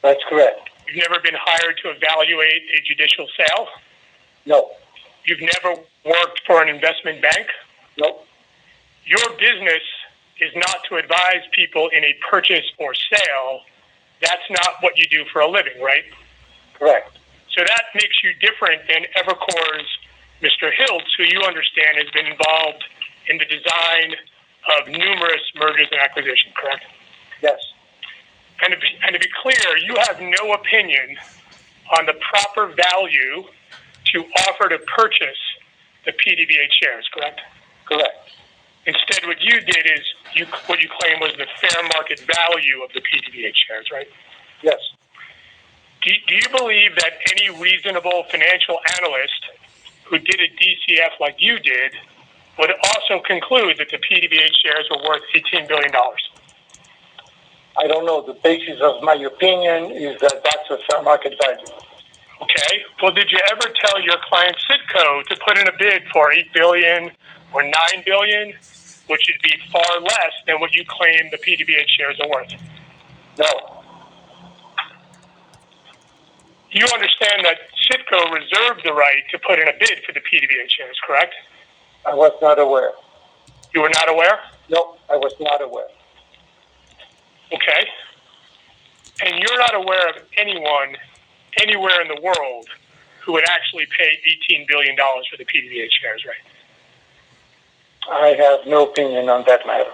That's correct. You've never been hired to evaluate a judicial sale? No. You've never worked for an investment bank? No. Your business is not to advise people in a purchase or sale. That's not what you do for a living, right? Correct. So that makes you different than Evercore's Mr. Hiltz, who you understand has been involved in the design of numerous mergers and acquisitions, correct? Yes. And to be clear, you have no opinion on the proper value to offer to purchase the PDVH shares, correct? Correct. Instead, what you did is what you claim was the fair market value of the PDVH shares, right? Yes. Do you believe that any reasonable financial analyst who did a DCF like you did would also conclude that the PDVH shares were worth $18 billion? I don't know. The basis of my opinion is that that's a fair market value. Okay. Well, did you ever tell your client Citgo to put in a bid for $8 billion or $9 billion, which would be far less than what you claim the PDVH shares are worth? No. You understand that Citgo reserved the right to put in a bid for the PDVH shares, correct? I was not aware. You were not aware? No, I was not aware. Okay. And you're not aware of anyone anywhere in the world who would actually pay $18 billion for the PDVH shares, right? I have no opinion on that matter.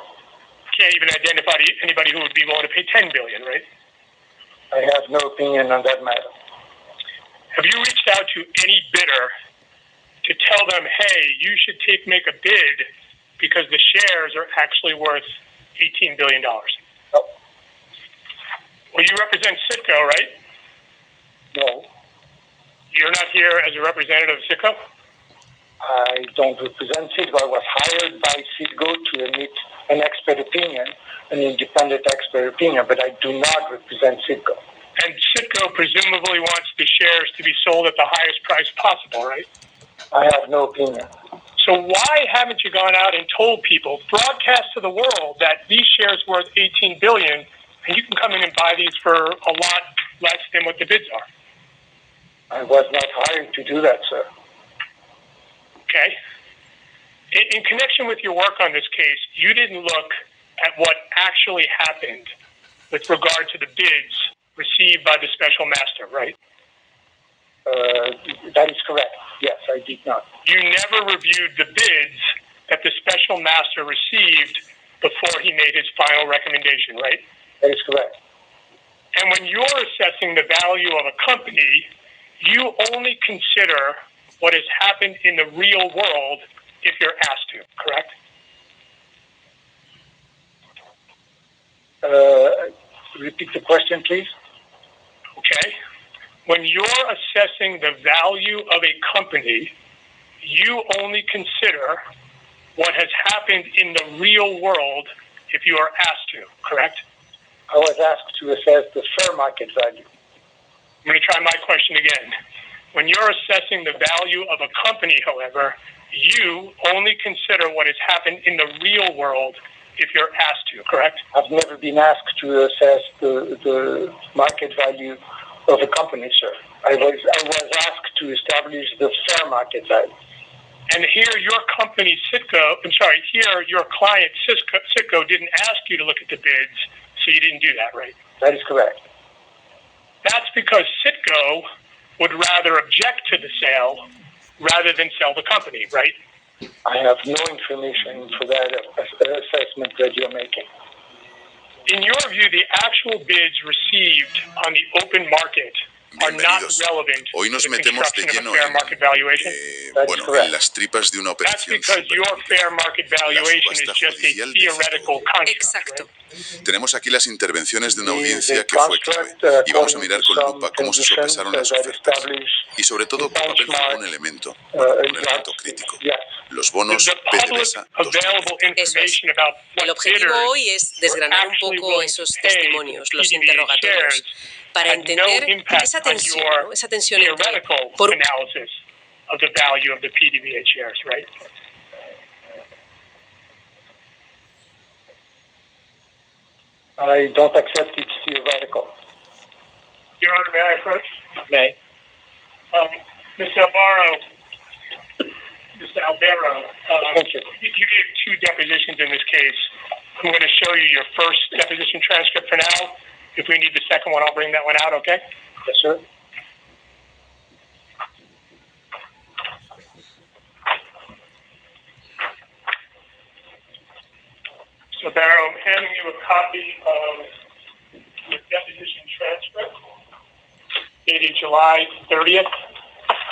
Can't even identify anybody who would be willing to pay $10 billion, right? I have no opinion on that matter. Have you reached out to any bidder to tell them, hey, you should make a bid because the shares are actually worth $18 billion? No. Well, you represent Citgo, right? No. You're not here as a representative of Citgo? I don't represent Citgo. I was hired by Citgo to emit an expert opinion, an independent expert opinion, but I do not represent Citgo. And Citgo presumably wants the shares to be sold at the highest price possible, right? I have no opinion. So why haven't you gone out and told people, broadcast to the world that these shares are worth $18 billion, and you can come in and buy these for a lot less than what the bids are? I was not hired to do that, sir. Okay. In connection with your work on this case, you didn't look at what actually happened with regard to the bids received by the special master, right? That is correct. Yes, I did not. You never reviewed the bids that the special master received before he made his final recommendation, right? That is correct. And when you're assessing the value of a company, you only consider what has happened in the real world if you're asked to, correct? Repeat the question, please. Okay. When you're assessing the value of a company, you only consider what has happened in the real world if you are asked to, correct? I was asked to assess the fair market value. I'm going to try my question again. When you're assessing the value of a company, however, you only consider what has happened in the real world if you're asked to, correct? I've never been asked to assess the market value of a company, sir. I was asked to establish the fair market value. And here your company, here your client, Citgo, didn't ask you to look at the bids, so you didn't do that, right? That is correct. That's because Citgo would rather object to the sale rather than sell the company, right? I have no information for that assessment that you're making. In your view, the actual bids received on the open market are not relevant Hoy nos to the metemos de construction of lleno a fair market valuation? en las tripas de una That's operación because your fair market valuation is just a theoretical construct, right? Tenemos aquí las intervenciones de una audiencia que fue clave y vamos a mirar con lupa cómo se sopesaron las ofertas y sobre todo qué papel jugó un elemento crítico. Los bonos PDVSA 2020. Eso es. El objetivo hoy es desgranar un poco esos testimonios, los interrogatorios, para entender esa tensión, ¿no? Esa tensión entre por of the value of the PDVH shares, right? I don't accept it's theoretical. Your Honor, may I approach? May. Mr. Albero, Thank you. you gave two depositions in this case. I'm going to show you your first deposition transcript for now. If we need the second one, I'll bring that one out, okay? Yes, sir. So, Barrow, I'm handing you a copy of the deposition transcript dated July 30th,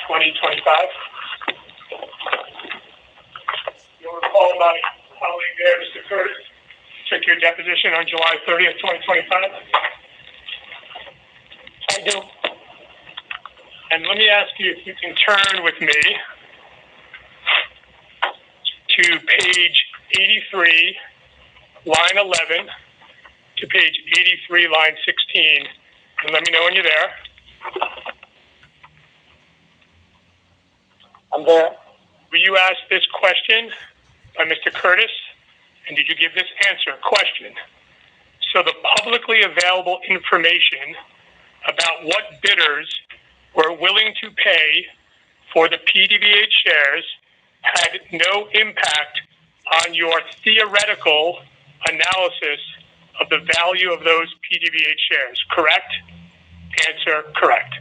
2025. You'll recall my colleague there, Mr. Curtis, took your deposition on July 30th, 2025. I do. And let me ask you if you can turn with me to page 83, line 11, to page 83, line 16, and let me know when you're there. I'm there. Were you asked this question by Mr. Curtis, and did you give this answer? Question. So the publicly available information about what bidders were willing to pay for the PDVH shares had no impact on your theoretical analysis of the value of those PDVH shares, correct? Answer, correct.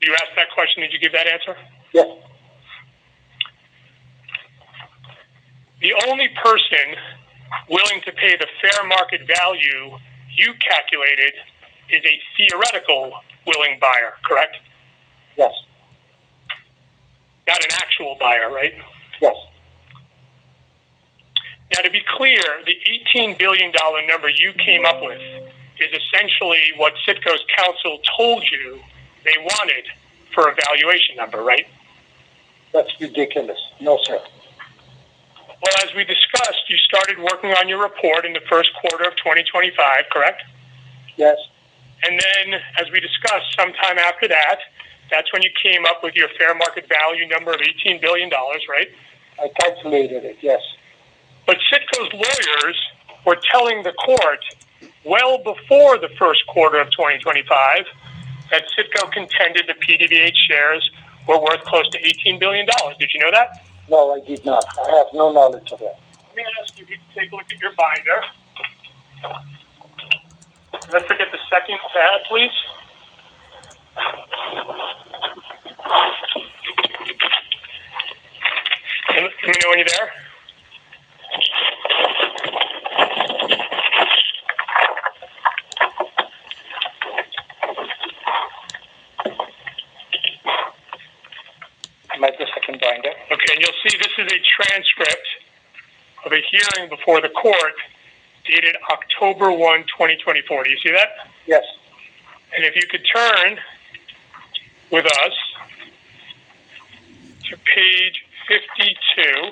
You asked that question, did you give that answer? Yes. The only person willing to pay the fair market value you calculated is a theoretical willing buyer, correct? Yes. Not an actual buyer, right? Yes. Now, to be clear, the $18 billion number you came up with is essentially what Citgo's counsel told you they wanted for a valuation number, right? That's ridiculous. No, sir. Well, as we discussed, you started working on your report in the first quarter of 2025, correct? Yes. And then, as we discussed, sometime after that, that's when you came up with your fair market value number of $18 billion, right? I calculated it, yes. But Citgo's lawyers were telling the court well before the first quarter of 2025 that Citgo contended the PDVH shares were worth close to $18 billion. Did you know that? No, I did not. I have no knowledge of that. Let me ask you if you can take a look at your binder. Let's look at the second tab, please. Let me know when you're there. I'm at the second binder. Okay, and you'll see this is a transcript of a hearing before the court dated October 1, 2024. Do you see that? Yes. And if you could turn with us to page 52.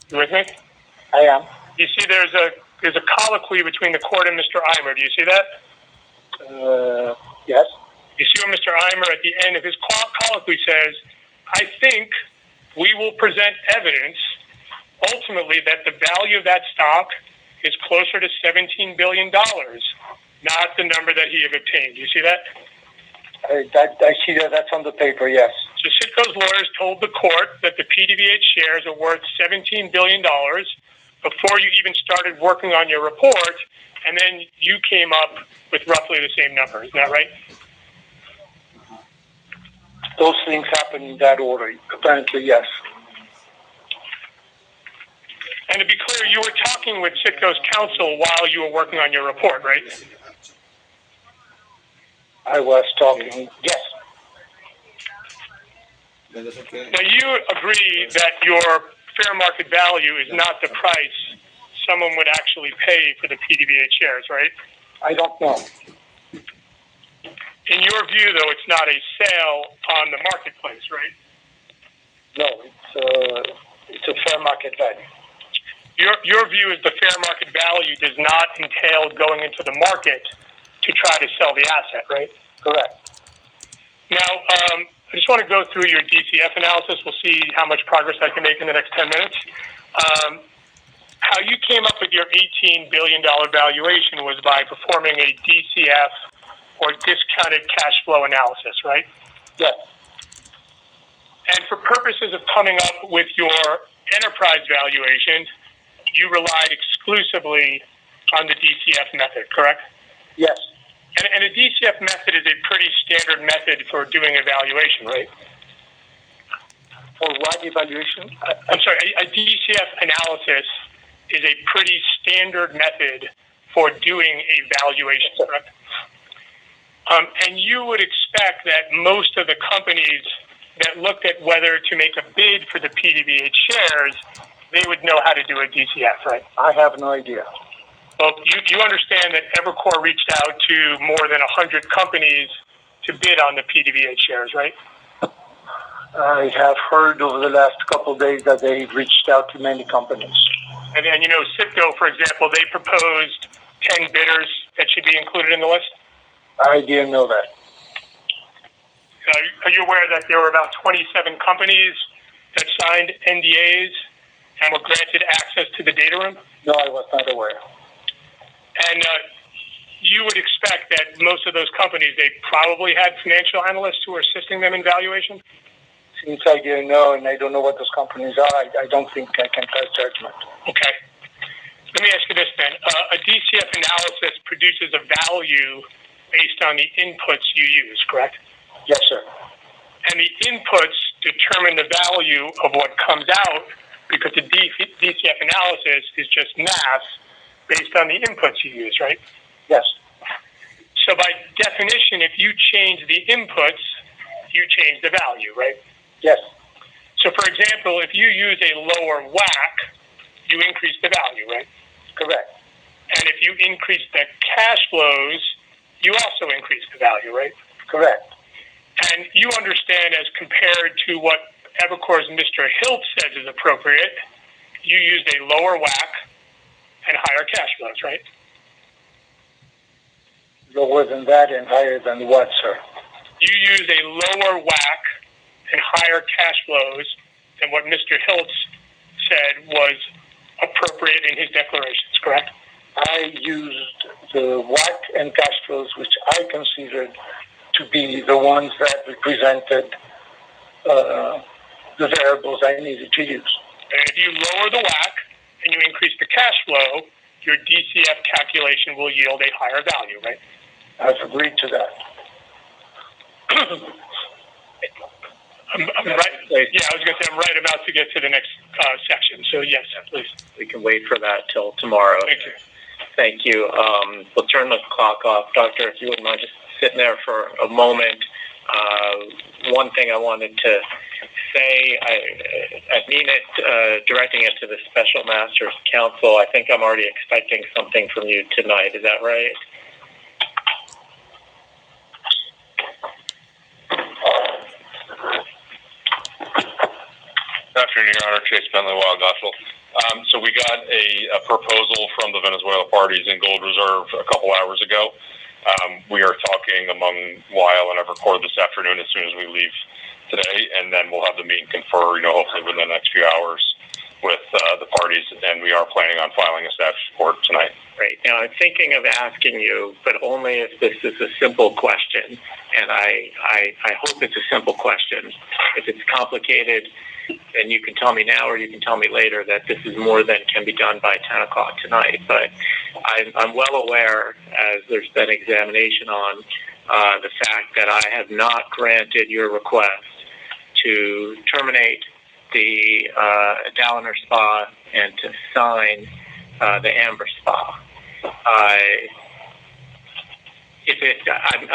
You with me? I am. You see there's a colloquy between the court and Mr. Eimer. Do you see that? Yes. You see where Mr. Eimer at the end of his colloquy says, I think we will present evidence ultimately that the value of that stock is closer to $17 billion, not the number that he had obtained. Do you see that? I see that. That's on the paper, yes. So Citgo's lawyers told the court that the PDVH shares are worth $17 billion before you even started working on your report, and then you came up with roughly the same number. Isn't that right? Those things happen in that order. Apparently, yes. And to be clear, you were talking with Citgo's counsel while you were working on your report, right? I was talking, yes. Now, you agree that your fair market value is not the price someone would actually pay for the PDVH shares, right? I don't know. In your view, though, it's not a sale on the marketplace, right? No, it's a fair market value. Your view is the fair market value does not entail going into the market to try to sell the asset, right? Correct. Now, I just want to go through your DCF analysis. We'll see how much progress I can make in the next 10 minutes. How you came up with your $18 billion valuation was by performing a DCF or discounted cash flow analysis, right? Yes. And for purposes of coming up with your enterprise valuation, you relied exclusively on the DCF method, correct? Yes. And a DCF method is a pretty standard method for doing evaluation, right? For what evaluation? I'm sorry, a DCF analysis is a pretty standard method for doing a valuation, correct? And you would expect that most of the companies that looked at whether to make a bid for the PDVH shares, they would know how to do a DCF, right? I have no idea. Well, you understand that Evercore reached out to more than 100 companies to bid on the PDVH shares, right? I have heard over the last couple of days that they've reached out to many companies. And Citgo, for example, they proposed 10 bidders that should be included in the list? I didn't know that. Are you aware that there were about 27 companies that signed NDAs and were granted access to the data room? No, I was not aware. And you would expect that most of those companies, they probably had financial analysts who were assisting them in valuation? Since I didn't know and I don't know what those companies are, I don't think I can pass judgment. Okay. Let me ask you this then. A DCF analysis produces a value based on the inputs you use, correct? Yes, sir. And the inputs determine the value of what comes out because the DCF analysis is just math based on the inputs you use, right? Yes. So by definition, if you change the inputs, you change the value, right? Yes. So for example, if you use a lower WAC, you increase the value, right? Correct. And if you increase the cash flows, you also increase the value, right? Correct. And you understand, as compared to what Evercore's Mr. Hilt says is appropriate, you used a lower WAC and higher cash flows, right? Lower than that and higher than what, sir? You used a lower WAC and higher cash flows than what Mr. Hilt said was appropriate in his declarations, correct? I used the WAC and cash flows, which I considered to be the ones that represented the variables I needed to use. And if you lower the WAC and you increase the cash flow, your DCF calculation will yield a higher value, right? I've agreed to that. I'm right. Yeah, I was going to say I'm right about to get to the next section. So yes, please. We can wait for that till tomorrow. Thank you. Thank you. We'll turn the clock off. Doctor, if you wouldn't mind just sitting there for a moment. One thing I wanted to say, I mean it, directing it to the Special Master's Council. I think I'm already expecting something from you tonight. Is that right? Good afternoon, Your Honor. Chase Bentley, Wild Gospel. So we got a proposal from the Venezuela parties in Gold Reserve a couple hours ago. We are talking among Weil and Evercore this afternoon as soon as we leave today, and then we'll have the meet and confer, hopefully within the next few hours with the parties, and we are planning on filing a status report tonight. Great. Now, I'm thinking of asking you, but only if this is a simple question, and I hope it's a simple question. If it's complicated, then you can tell me now or you can tell me later that this is more than can be done by 10 o'clock tonight. But I'm well aware, as there's been examination on, the fact that I have not granted your request to terminate the Dalliner SPA and to sign the Amber SPA.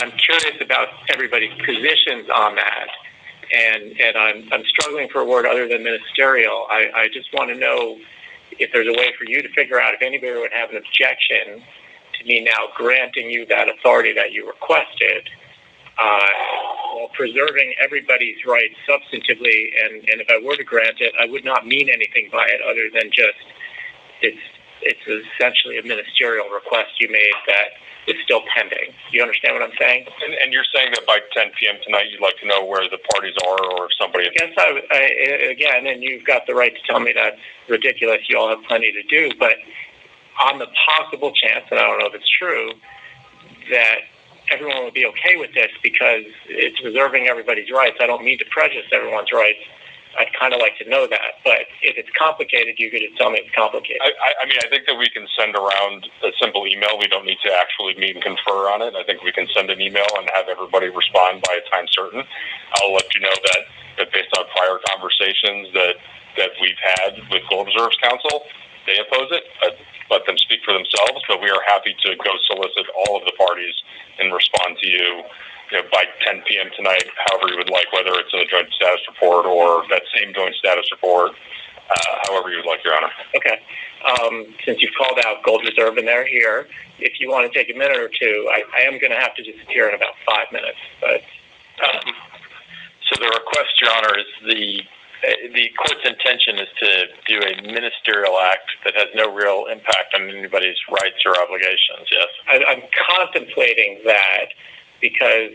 I'm curious about everybody's positions on that. And I'm struggling for a word other than ministerial. I just want to know if there's a way for you to figure out if anybody would have an objection to me now granting you that authority that you requested, while preserving everybody's rights substantively. And if I were to grant it, I would not mean anything by it other than just it's essentially a ministerial request you made that is still pending. Do you understand what I'm saying? And you're saying that by 10 p.m. tonight, you'd like to know where the parties are, or if somebody... Yes, again, and you've got the right to tell me that's ridiculous. You all have plenty to do. But on the possible chance, and I don't know if it's true, that everyone would be okay with this because it's preserving everybody's rights. I don't mean to prejudice everyone's rights. I'd kind of like to know that. But if it's complicated, you could just tell me it's complicated. I mean, I think that we can send around a simple email. We don't need to actually meet and confer on it. I think we can send an email and have everybody respond by a time certain. I'll let you know that that based on prior conversations that we've had with Gold Reserve's counsel, they oppose it. Let them speak for themselves, but we are happy to go solicit all of the parties and respond to you, by 10 p.m. tonight, however you would like, whether it's a joint status report or that same joint status report, however you would like, Your Honor. Okay. Since you've called out Gold Reserve and they're here, if you want to take a minute or two, I am going to have to disappear in about 5 minutes. But so the request, Your Honor, is the court's intention is to do a ministerial act that has no real impact on anybody's rights or obligations, yes? I'm contemplating that because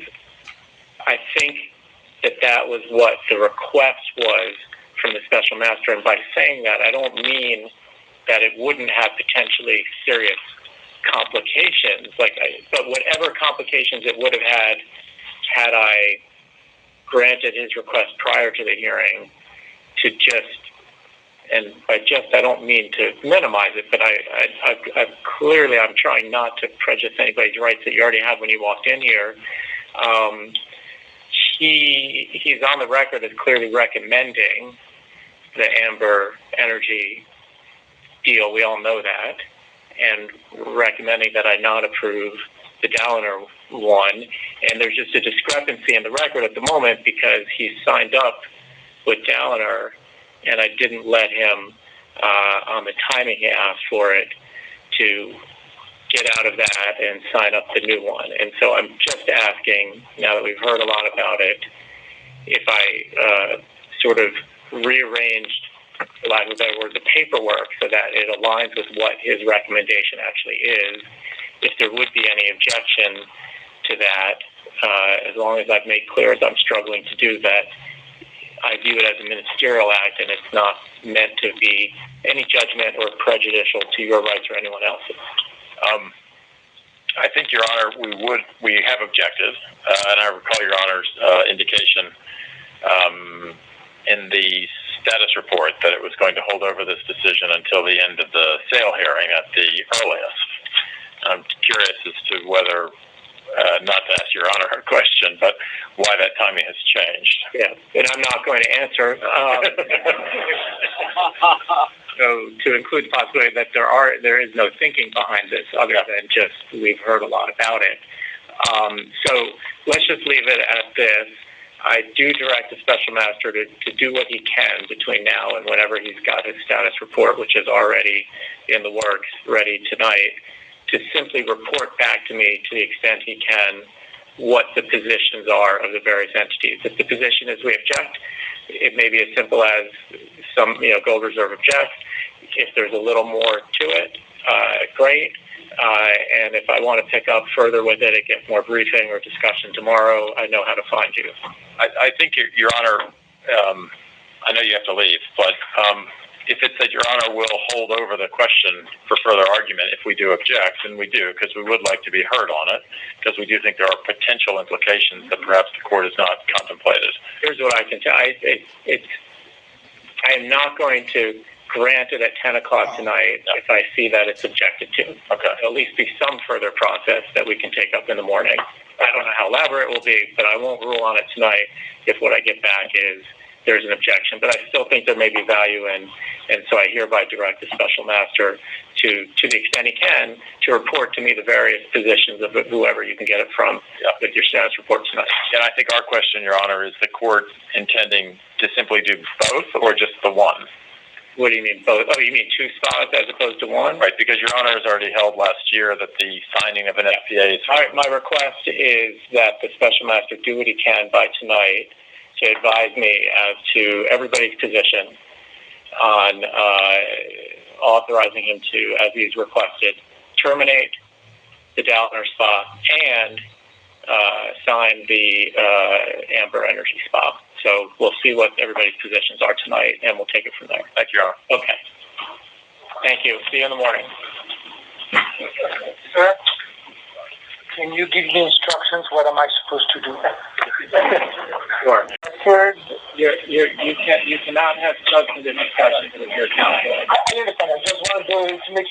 I think that was what the request was from the special master. And by saying that, I don't mean that it wouldn't have potentially serious complications, but whatever complications it would have had I granted his request prior to the hearing, to just, and by just, I don't mean to minimize it, but I'm trying not to prejudice anybody's rights that you already had when you walked in here. He's on the record as clearly recommending the Amber Energy deal. We all know that, and recommending that I not approve the Dalliner one. And there's just a discrepancy in the record at the moment because he signed up with Dalliner, and I didn't let him, on the timing he asked for it, to get out of that and sign up the new one. And so I'm just asking, now that we've heard a lot about it, if I sort of rearranged, for lack of a better word, the paperwork so that it aligns with what his recommendation actually is, if there would be any objection to that, as long as I've made clear, as I'm struggling to do that, I view it as a ministerial act, and it's not meant to be any judgment or prejudicial to your rights or anyone else's. I think, Your Honor, we have objected, and I recall Your Honor's indication in the status report that it was going to hold over this decision until the end of the sale hearing at the earliest. I'm curious as to whether, not to ask Your Honor a question, but why that timing has changed. Yeah, and I'm not going to answer. So to include the possibility that there is no thinking behind this other than just we've heard a lot about it. So let's just leave it at this. I do direct the special master to do what he can between now and whenever he's got his status report, which is already in the works, ready tonight, to simply report back to me to the extent he can what the positions are of the various entities. If the position is we object, it may be as simple as some, Gold Reserve objects. If there's a little more to it, great. And if I want to pick up further with it, get more briefing or discussion tomorrow, I know how to find you. I think, Your Honor, I know you have to leave, but if it's that Your Honor will hold over the question for further argument if we do object, and we do, because we would like to be heard on it, because we do think there are potential implications that perhaps the court has not contemplated. Here's what I can tell you. I am not going to grant it at 10 o'clock tonight if I see that it's objected to. Okay. There'll at least be some further process that we can take up in the morning. I don't know how elaborate it will be, but I won't rule on it tonight if what I get back is there's an objection. But I still think there may be value in, and so I hereby direct the special master to the extent he can, to report to me the various positions of whoever you can get it from with your status report tonight. And I think our question, Your Honor, is the court intending to simply do both or just the one? What do you mean both? Oh, you mean two spots as opposed to one? Right, because Your Honor has already held last year that the signing of an SPA is... My request is that the special master do what he can by tonight to advise me as to everybody's position on authorizing him to, as he's requested, terminate the Dalliner SPA and sign the Amber Energy SPA. So we'll see what everybody's positions are tonight, and we'll take it from there. Thank you, Your Honor. Okay. Thank you. See you in the morning. Sir, can you give me instructions? What am I supposed to do? Sure. Third, you cannot have substantive discussions with your counsel. I understand. I just want to make